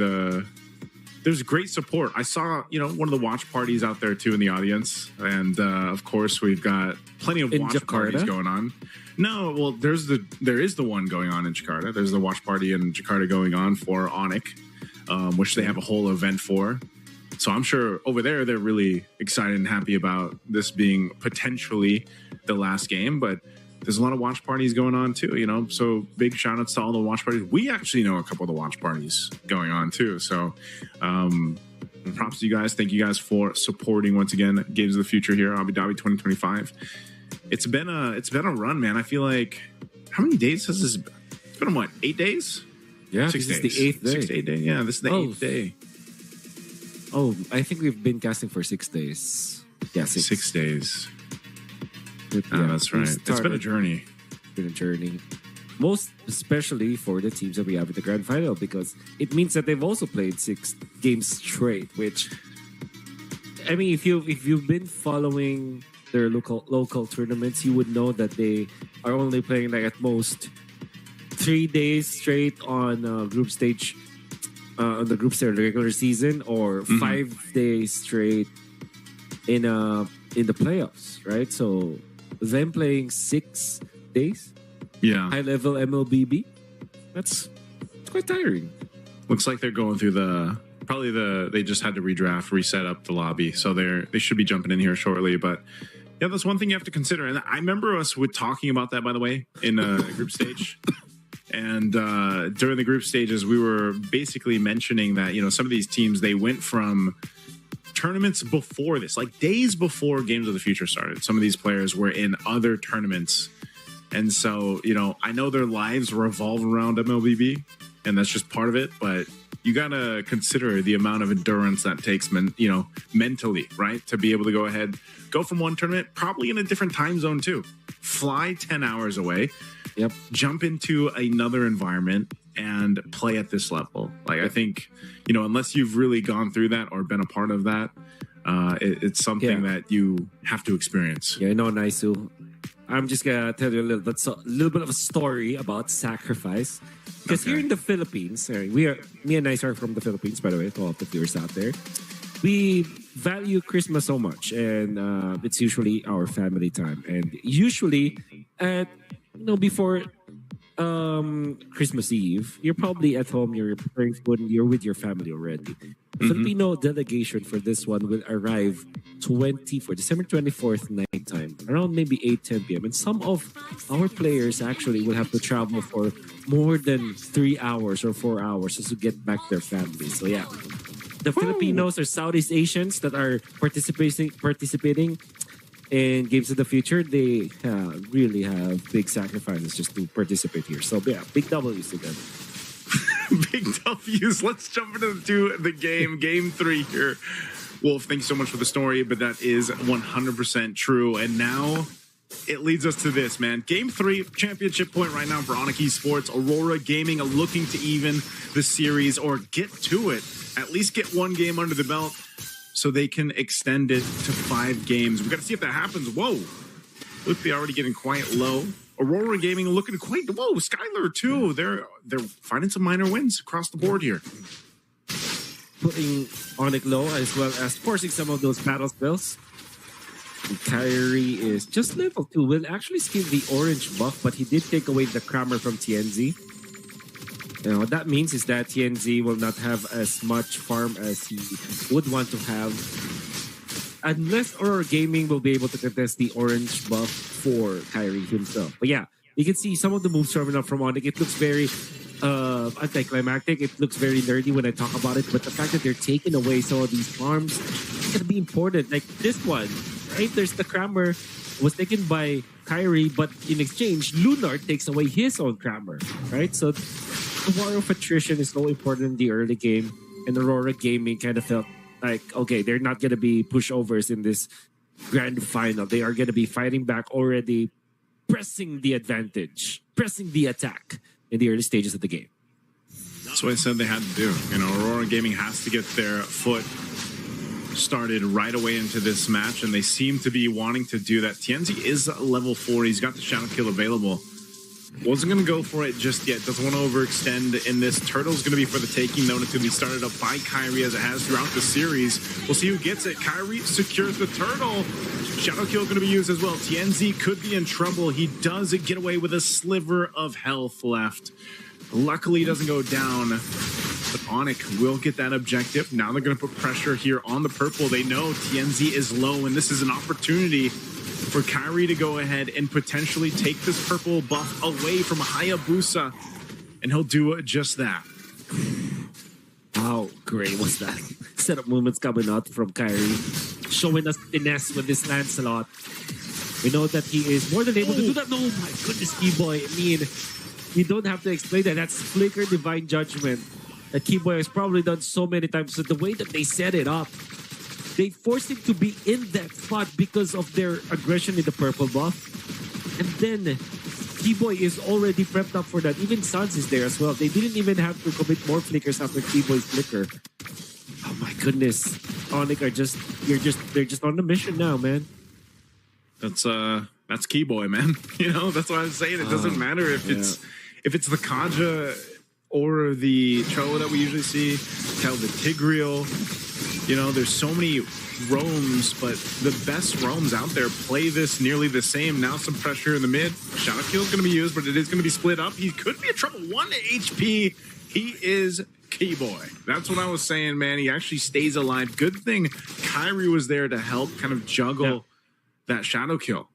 there's great support. I saw, one of the watch parties out there too in the audience. And of course we've got plenty of watch parties going on. No, well, there is the one going on in Jakarta. There's the watch party in Jakarta going on for ONIC, which they have a whole event for. So I'm sure over there, they're really excited and happy about this being potentially the last game, but there's a lot of watch parties going on too, so big shout outs to all the watch parties. We actually know a couple of the watch parties going on too. So props to you guys. Thank you guys for supporting once again Games of the Future here, Abu Dhabi 2025. It's been a run, man. I feel like how many days has this been? It's been what, 8 days? Yeah, 6 days. This is the 8th day. 6 to 8 days. Yeah, this is the 8th day. Oh, I think we've been casting for 6 days. Yeah, 6 days. That's right. It's been a journey. It's been a journey. Most especially for the teams that we have in the grand final, because it means that they've also played 6 games straight, which I mean, if you've been following their local tournaments, you would know that they are only playing like at most 3 days straight on group stage on the group stage regular season, or 5 days straight in the playoffs, right? So them playing 6 days, high level MLBB, it's quite tiring. Looks like they're going through they just had to reset up the lobby, so they should be jumping in here shortly. But yeah, that's one thing you have to consider. And I remember us talking about that, by the way, in a group stage. And during the group stages, we were basically mentioning that some of these teams, they went from tournaments before this, like days before Games of the Future started. Some of these players were in other tournaments. And so, I know their lives revolve around MLBB, and that's just part of it. But you got to consider the amount of endurance that takes, mentally, right? To be able to go from one tournament, probably in a different time zone too. Fly 10 hours away. Yep. Jump into another environment and play at this level. Like, I think, unless you've really gone through that or been a part of that, it's something that you have to experience. Yeah, I know, Naisu. I'm just gonna tell you a little bit of a story about sacrifice. Because here in the Philippines, me and Nice are from the Philippines, by the way, to all the viewers out there. We value Christmas so much, and it's usually our family time. And usually, before Christmas Eve, you're probably at home, you're preparing food, and you're with your family already. The Filipino delegation for this one will arrive December 24th nighttime, around maybe 8-10 p.m. And some of our players actually will have to travel for more than 3 hours or 4 hours just to get back to their families. So yeah, the Filipinos or Southeast Asians that are participating in Games of the Future, they really have big sacrifices just to participate here. So yeah, big W's to them. Big W's. Let's jump into the game. Game 3 here. Wolf, thank you so much for the story, but that is 100% true. And now it leads us to this, man. Game 3, championship point right now for ONIC Esports. Aurora Gaming are looking to even the series or get to it. At least get one game under the belt so they can extend it to 5 games. We got to see if that happens. Whoa. Loopy already getting quite low. Aurora Gaming looking quite whoa. Skylar too. They're finding some minor wins across the board here. Putting ONIC low as well as forcing some of those battle spells. Kairi is just level 2. Will actually skip the orange buff, but he did take away the Crammer from TNZ. And what that means is that TNZ will not have as much farm as he would want to have, unless Aurora Gaming will be able to contest the orange buff for Kairi himself. But yeah, you can see some of the moves coming up from ONIC. It looks very anticlimactic. It looks very nerdy when I talk about it. But the fact that they're taking away some of these farms is going to be important. Like this one, right? There's the Crammer was taken by Kairi, but in exchange, Lunar takes away his own Crammer, right? So the war of attrition is so important in the early game. And Aurora Gaming kind of felt like, okay, they're not going to be pushovers in this grand final. They are going to be fighting back already, pressing the advantage, pressing the attack in the early stages of the game. That's what I said they had to do. You know, Aurora Gaming has to get their foot started right away into this match, and they seem to be wanting to do that. TNZ is level 4. He's got the Shadow Kill available. Wasn't going to go for it just yet. Doesn't want to overextend in this. Turtle's going to be for the taking, though, and it's going to be started up by Kairi as it has throughout the series. We'll see who gets it. Kairi secures the Turtle. Shadow Kill going to be used as well. TNZ could be in trouble. He does get away with a sliver of health left. Luckily, he doesn't go down. But ONIC will get that objective. Now they're going to put pressure here on the purple. They know TNZ is low, and this is an opportunity for Kairi to go ahead and potentially take this purple buff away from Hayabusa, and he'll do just that. How great was that? Setup movements coming out from Kairi, showing us finesse with this Lancelot. We know that he is more than able to do that. No, my goodness, Kiboy. I mean, you don't have to explain that. That's Flicker Divine Judgment that Kiboy has probably done so many times. So the way that they set it up, they forced him to be in that spot because of their aggression in the purple buff. And then Kiboy is already prepped up for that. Even Sans is there as well. They didn't even have to commit more flickers after Kiboy's flicker. Oh my goodness. ONIC are they're just on the mission now, man. That's Kiboy, man. You know, that's what I was saying. It doesn't matter if it's the Kaja or the Cho that we usually see, tell the Tigreal. You know, there's so many roams, but the best roams out there play this nearly the same. Now some pressure in the mid. Shadow Kill is going to be used, but it is going to be split up. He could be in trouble. 1 HP. He is Kiboy. That's what I was saying, man. He actually stays alive. Good thing Kairi was there to help kind of juggle that Shadow Kill.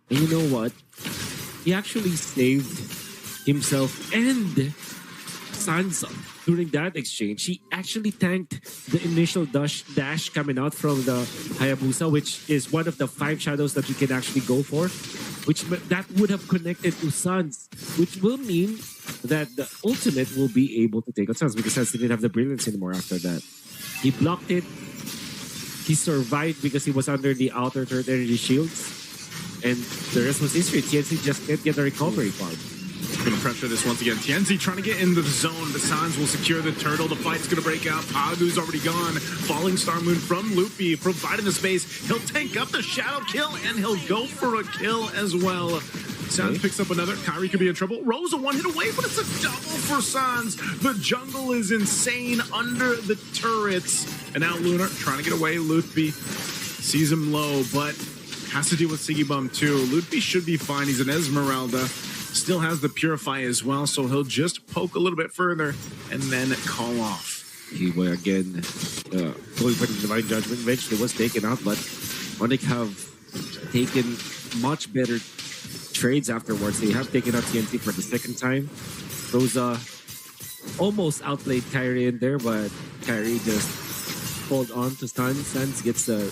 And you know what? He actually saved himself and Sansa during that exchange. He actually tanked the initial dash coming out from the Hayabusa, which is one of the 5 shadows that you can actually go for, which that would have connected to Sans, which will mean that the ultimate will be able to take out Sans because Sans didn't have the brilliance anymore after that. He blocked it. He survived because he was under the outer third energy shields. And the rest was history. TNC just can't get the recovery farm. Gonna pressure this once again. TNC trying to get into the zone. The Sans will secure the turtle. The fight's gonna break out. Pagu's already gone. Falling Star Moon from Loopy, providing the space. He'll tank up the Shadow Kill, and he'll go for a kill as well. Sans picks up another. Kairi could be in trouble. Rosa 1 hit away, but it's a double for Sans. The jungle is insane under the turrets. And now Lunar trying to get away. Loopy sees him low, but has to deal with Siggy Bum too. Loopy should be fine. He's an Esmeralda. still has the Purify as well, so he'll just poke a little bit further and then call off. Kiboy again going for the Divine Judgment. Eventually was taken out, but ONIC have taken much better trades afterwards. They have taken out TNT for the second time. Rosa almost outplayed Kairi in there, but Kairi just hold on to Sans. Sans gets the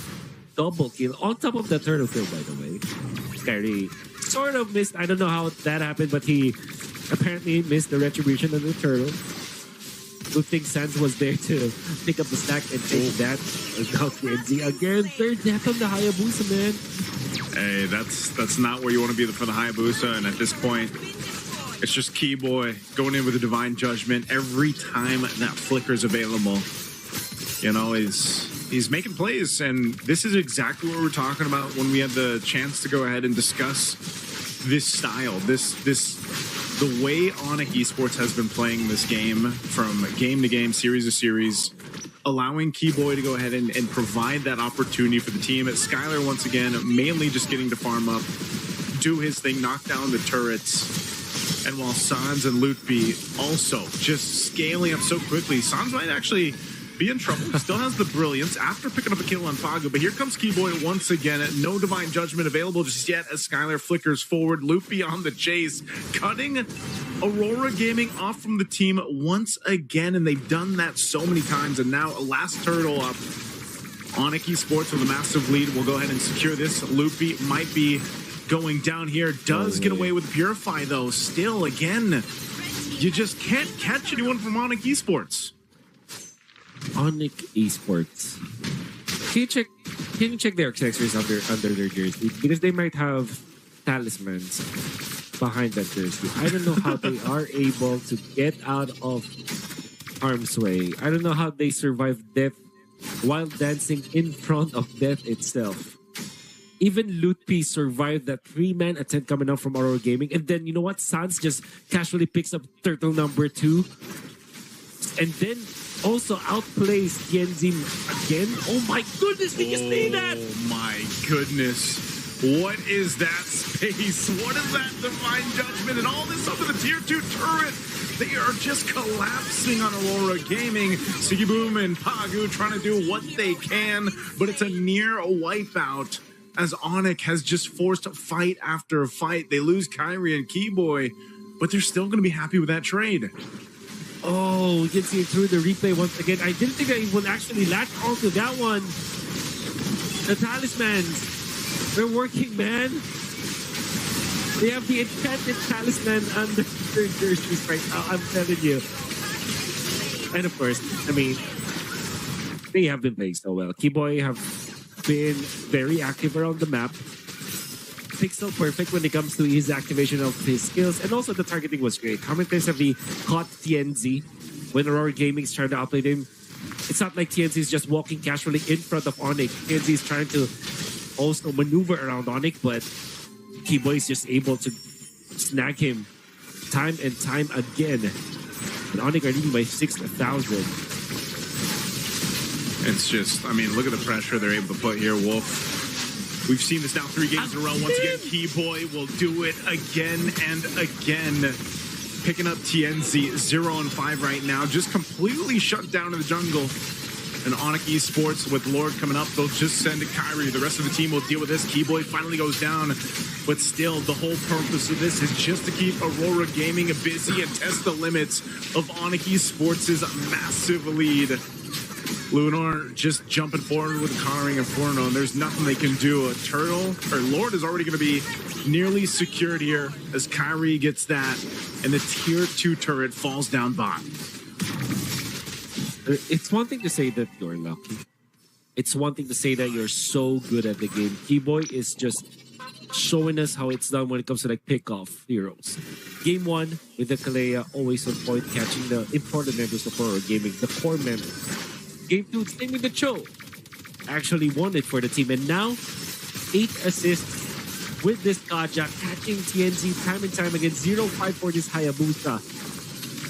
double kill on top of the turtle kill, by the way. Kairi sort of missed. I don't know how that happened, but he apparently missed the retribution of the turtle. Good thing Sans was there to pick up the stack and take that. And now TNZ again, third death on the Hayabusa, man. Hey, that's not where you want to be for the Hayabusa, and at this point, it's just Kiboy going in with a Divine Judgment every time that flicker's available. You know, he's making plays, and this is exactly what we're talking about when we had the chance to go ahead and discuss this style, the way ONIC Esports has been playing this game from game to game, series to series, allowing Kiboy to go ahead and provide that opportunity for the team. Skylar, once again, mainly just getting to farm up, do his thing, knock down the turrets. And while Sans and Lutby also just scaling up so quickly, Sans might actually be in trouble. Still has the brilliance after picking up a kill on Fago, but here comes Kiboy once again. No Divine Judgment available just yet as Skylar flickers forward. Loopy on the chase, cutting Aurora Gaming off from the team once again, and they've done that so many times. And now a last turtle up. ONIC Esports with a massive lead will go ahead and secure this. Loopy might be going down here. Does get away with the Purify though. Still, again, you just can't catch anyone from ONIC Esports. ONIC Esports. Can you check their accessories under their jersey? Because they might have talismans behind that jersey. I don't know how they are able to get out of harm's way. I don't know how they survive death while dancing in front of death itself. Even Lutpi survived that 3-man attempt coming out from Aurora Gaming. And then, you know what? Sans just casually picks up turtle number 2. And then also outplays Tianzin again. Oh my goodness, did you see that? Oh my goodness. What is that space? What is that Divine Judgment? And all this up in the tier 2 turret. They are just collapsing on Aurora Gaming. Siggy Boom and Pagu trying to do what they can, but it's a near wipeout as ONIC has just forced fight after fight. They lose Kairi and Kiboy, but they're still going to be happy with that trade. Oh, you can see it through the replay once again. I didn't think that he would actually latch onto that one. The talismans, they're working, man. They have the enchanted talisman under their jerseys right now, I'm telling you. And of course, I mean, they have been playing so well. Kiboy have been very active around the map. Pixel perfect when it comes to his activation of his skills, and also the targeting was great. How many times have we caught TNZ when Aurora Gaming is trying to outplay him? It's not like TNZ is just walking casually in front of ONIC. TNZ is trying to also maneuver around ONIC, but Kiboy is just able to snag him time and time again. And ONIC are leading by 6,000. It's just, I mean, look at the pressure they're able to put here, Wolf. We've seen this now 3 games in a row. Once again, Kiboy will do it again and again. Picking up TNZ 0-5 right now. Just completely shut down in the jungle. And ONIC Esports with Lord coming up, they'll just send Kairi. The rest of the team will deal with this. Kiboy finally goes down. But still, the whole purpose of this is just to keep Aurora Gaming busy and test the limits of ONIC Esports' massive lead. Lunar just jumping forward with Kairi and Forno, and there's nothing they can do. A turtle, or Lord is already going to be nearly secured here as Kairi gets that, and the tier 2 turret falls down bot. It's one thing to say that you're lucky. It's one thing to say that you're so good at the game. Kiboy is just showing us how it's done when it comes to like pick-off heroes. Game 1 with the Kalea, always on point, catching the important members of Aurora Gaming, the core members. Game 2, same with the Cho. Actually won it for the team. And now, 8 assists with this Kaja, catching TNZ time and time again. 0-5 for this Hayabusa.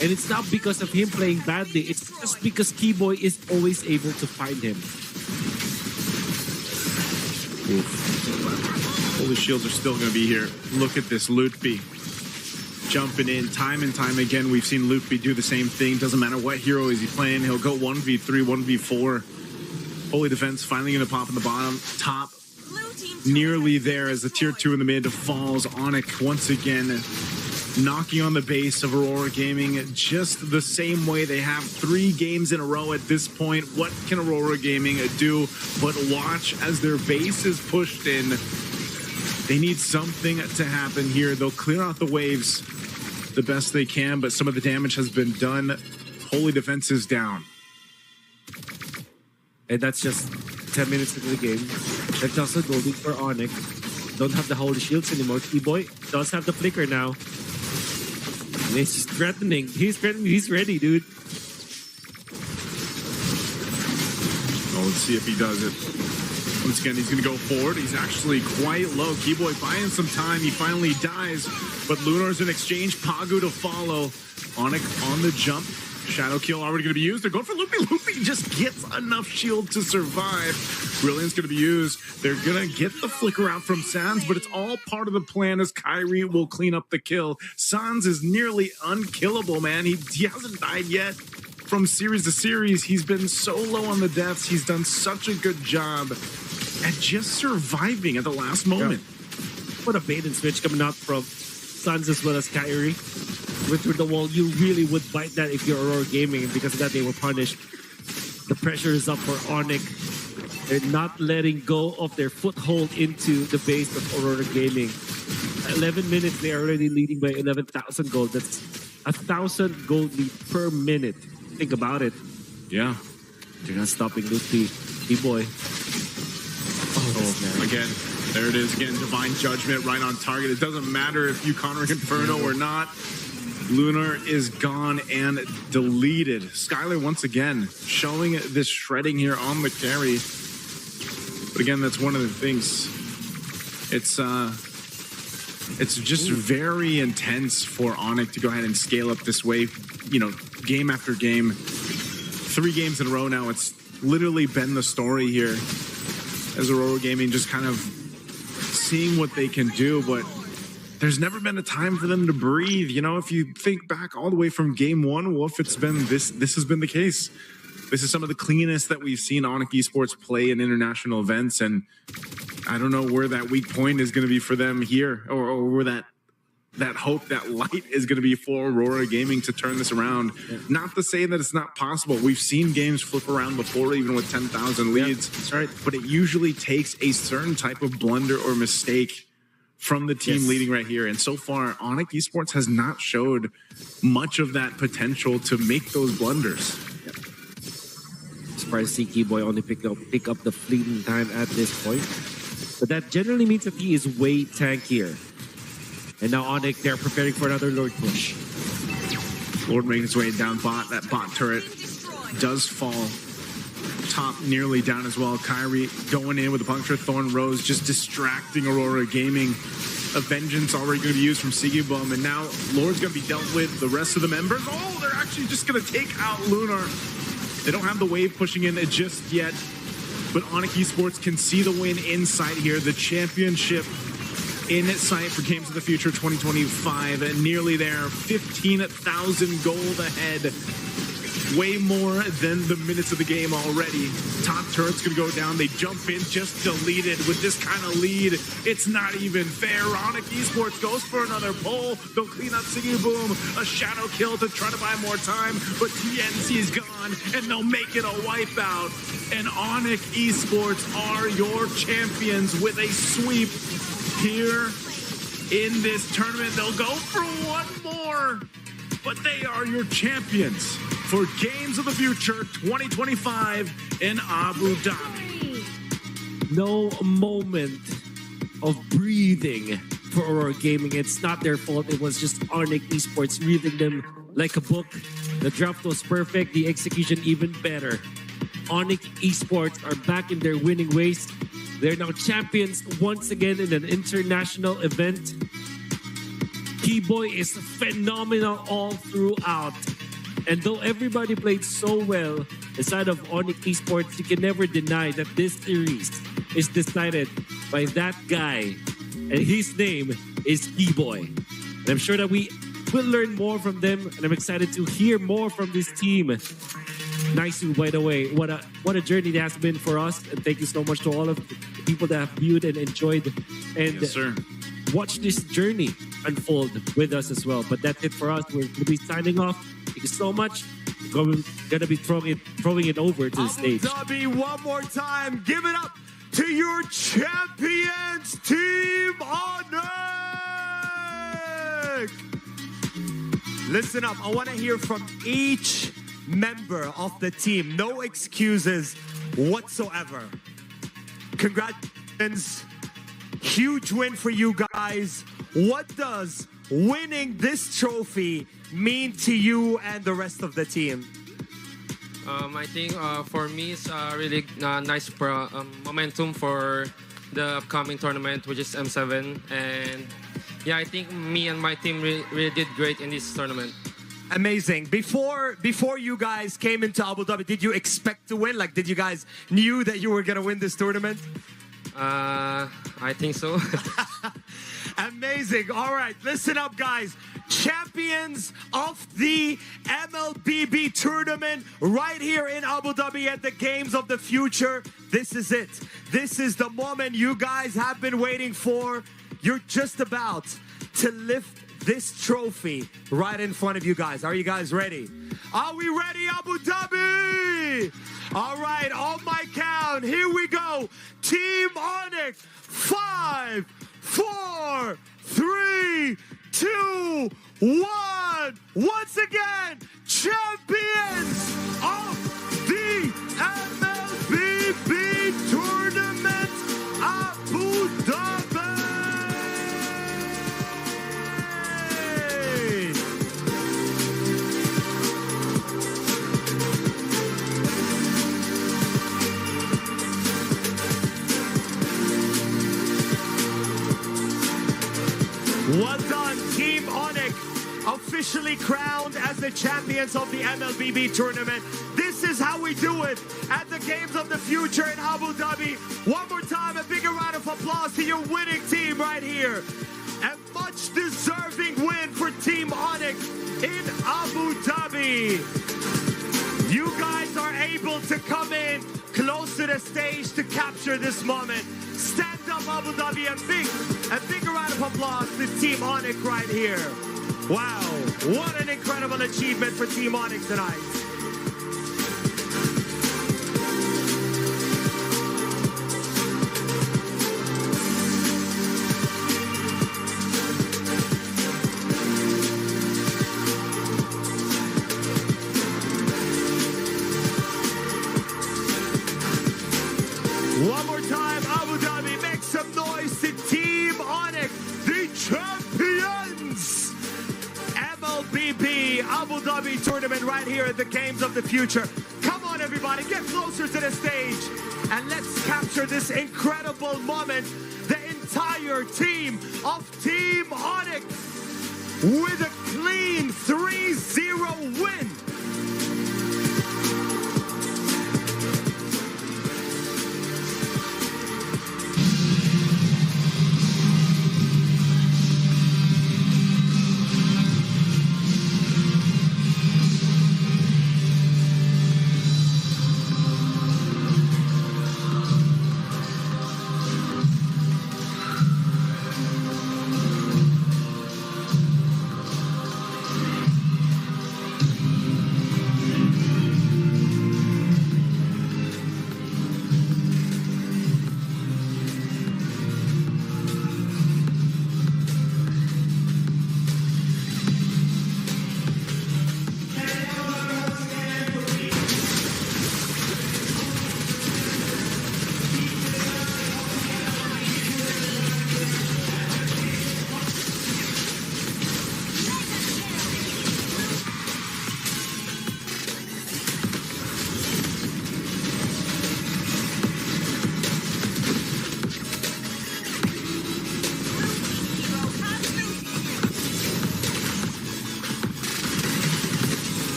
And it's not because of him playing badly. It's just because Kiboy is always able to find him. Oof. All the shields are still going to be here. Look at this Lutby. jumping in time and time again. We've seen Luffy do the same thing. Doesn't matter what hero is he playing. He'll go 1v3, 1v4. Holy Defense finally going to pop in the bottom. Top nearly there as the tier 2 in the mid falls. ONIC once again knocking on the base of Aurora Gaming just the same way. They have 3 games in a row at this point. What can Aurora Gaming do but watch as their base is pushed in? They need something to happen here. They'll clear out the waves the best they can, but some of the damage has been done. Holy Defense is down. And that's just 10 minutes into the game. They're just golden for ONIC. Don't have the Holy Shields anymore. Kiboy does have the flicker now. And he's just threatening. He's threatening. He's ready, dude. Oh, let's see if he does it. Once again, he's going to go forward. He's actually quite low. Kiboy buying some time. He finally dies, but Lunar's in exchange. Pagu to follow. ONIC on the jump. Shadow kill already going to be used. They're going for Loopy. Loopy just gets enough shield to survive. Brilliant's going to be used. They're going to get the flicker out from Sans, but it's all part of the plan as Kairi will clean up the kill. Sans is nearly unkillable, man. He hasn't died yet. From series to series, he's been so low on the deaths. He's done such a good job at just surviving at the last moment. Yeah. What a bait and switch coming out from Sans as well as Kairi. With through the wall, you really would bite that if you're Aurora Gaming, and because of that, they were punished. The pressure is up for ONIC. They're not letting go of their foothold into the base of Aurora Gaming. 11 minutes, they're already leading by 11,000 gold. That's 1,000 gold lead per minute. Think about it. Yeah. They're not stopping Luffy. Kiboy. Oh, again, there it is again. Divine Judgment right on target. It doesn't matter if you counter Inferno or not. Lunar is gone and deleted. Skylar once again showing this shredding here on the carry. But again, that's one of the things. It's just very intense for ONIC to go ahead and scale up this way. You know, game after game. 3 games in a row now. It's literally been the story here as Aurora Gaming just kind of seeing what they can do, but there's never been a time for them to breathe. You know, if you think back all the way from game 1, Wolf, it's been this has been the case. This is some of the cleanest that we've seen ONIC Esports play in international events, and I don't know where that weak point is going to be for them here, or where that hope, that light is going to be for Aurora Gaming to turn this around. Yeah. Not to say that it's not possible. We've seen games flip around before, even with 10,000 leads. Yeah, that's right. But it usually takes a certain type of blunder or mistake from the team leading right here. And so far, ONIC Esports has not showed much of that potential to make those blunders. Yep. Surprised to see Kiboy only pick up the fleeting time at this point. But that generally means that he is way tankier. And now ONIC, they're preparing for another Lord push. Lord making his way down bot. That bot turret does fall. Top nearly down as well. Kairi going in with a puncture. Thorn Rose just distracting Aurora Gaming. A vengeance already going to be used from Sigibum. And now Lord's going to be dealt with. The rest of the members, oh, they're actually just going to take out Lunar. They don't have the wave pushing in just yet. But ONIC Esports can see the win inside here. The championship in sight for Games of the Future 2025. And nearly there. 15,000 gold ahead. Way more than the minutes of the game already. Top turret's gonna go down. They jump in, just deleted with this kind of lead. It's not even fair. ONIC Esports goes for another pull. They'll clean up Siggy Boom. A shadow kill to try to buy more time, but TNC is gone, and they'll make it a wipeout. And ONIC Esports are your champions with a sweep here in this tournament. They'll go for one more, but they are your champions for Games of the Future 2025 in Abu Dhabi. No moment of breathing for Aurora Gaming. It's not their fault. It was just ONIC Esports reading them like a book. The draft was perfect. The execution even better. ONIC Esports are back in their winning ways. They're now champions once again in an international event. Kiboy is phenomenal all throughout. And though everybody played so well inside of ONIC Esports, you can never deny that this series is decided by that guy. And his name is Kiboy. And I'm sure that we we'll learn more from them, and I'm excited to hear more from this team. Nice to, by the way, what a journey it has been for us, and thank you so much to all of the people that have viewed and enjoyed and Yes, sir. watched this journey unfold with us as well. But that's it for us. We're going to be signing off. Thank you so much. Gonna be throwing it over to the stage. Dhabi, one more time. Give it up to your champions, Team ONIC. Listen up. I want to hear from each member of the team. No excuses whatsoever. Congratulations. Huge win for you guys. What does winning this trophy mean to you and the rest of the team? I think for me it's really nice momentum for the upcoming tournament, which is M7. And yeah, I think me and my team really did great in this tournament. Amazing. Before you guys came into Abu Dhabi, did you expect to win? Like, did you guys knew that you were going to win this tournament? I think so. Amazing. All right, listen up, guys. Champions of the MLBB tournament right here in Abu Dhabi at the Games of the Future. This is it. This is the moment you guys have been waiting for. You're just about to lift this trophy right in front of you guys. Are you guys ready? Are we ready, Abu Dhabi? All right, on my count, here we go. Team ONIC, 5, 4, 3, 2, 1. Once again, champions of the MLBB tournament, Abu Dhabi. Well done, Team ONIC, officially crowned as the champions of the MLBB tournament. This is how we do it at the Games of the Future in Abu Dhabi. One more time, a bigger round of applause to your winning team right here. A much deserving win for Team ONIC in Abu Dhabi. You guys are able to come in close to the stage to capture this moment. Stand up, Abu Dhabi, and a bigger round of applause to Team ONIC right here. Wow, what an incredible achievement for Team ONIC tonight. One more time, Abu Dhabi, make some noise to Team ONIC, the champions! MLBB Abu Dhabi tournament right here at the Games of the Future. Come on, everybody, get closer to the stage and let's capture this incredible moment. The entire team of Team ONIC with a clean 3-0 win.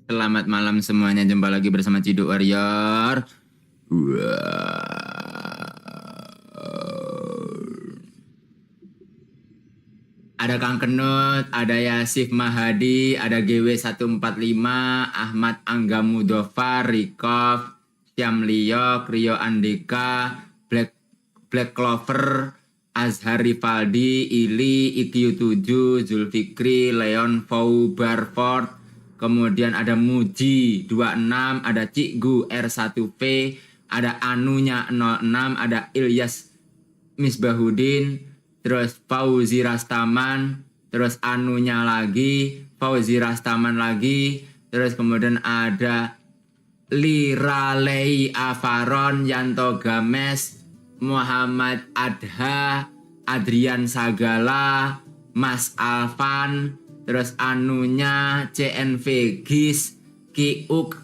Selamat malam semuanya, jumpa lagi bersama Ciduk Warrior. Ada Kang Kenut, ada Yasif Mahadi, ada GW145, Ahmad Angga Mudofar, Rikov, Syam Liok, Rio Andika, Black Clover, Azhar Rivaldi, Ili, IQ7, Zulfikri, Leon Fau Barford, kemudian ada Muji 26, ada Cikgu R1P, ada Anunya 06, ada Ilyas Misbahudin, terus Fauzi Rastaman, terus Anunya lagi, Fauzi Rastaman lagi, terus kemudian ada Liralei Avaron, Yanto Games, Muhammad Adha, Adrian Sagala, Mas Alvan, terus Anunya, CNV Gis, Kiuk,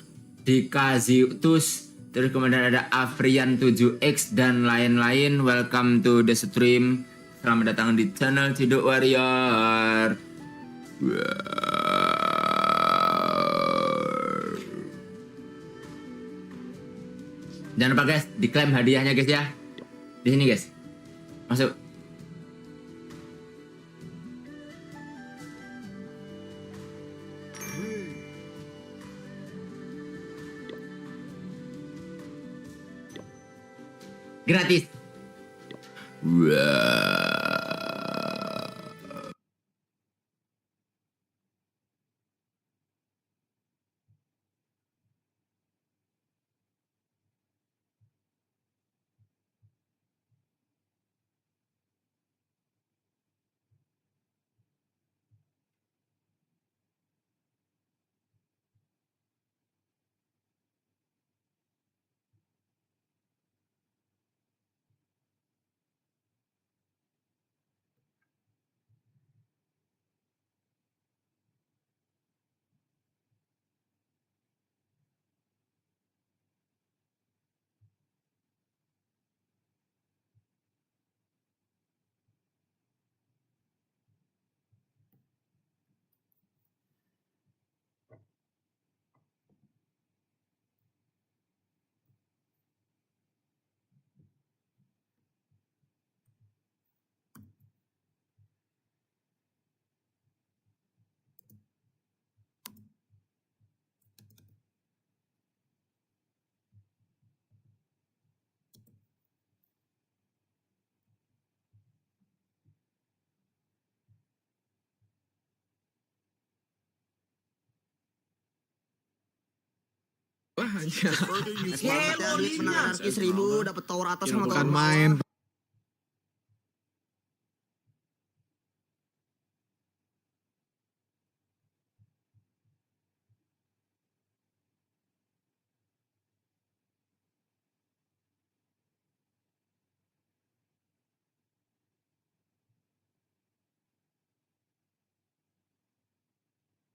Dika Ziutus, terus kemudian ada Afrian 7X dan lain-lain. Welcome to the stream. Selamat datang di channel Ciduk Warrior. Jangan lupa guys, diklaim hadiahnya guys ya. Di sini guys. Masuk. Gratis. Wah, anjir. Duit menang anarkis 1000 dapat tower atas sama tower Bukan bawah. main.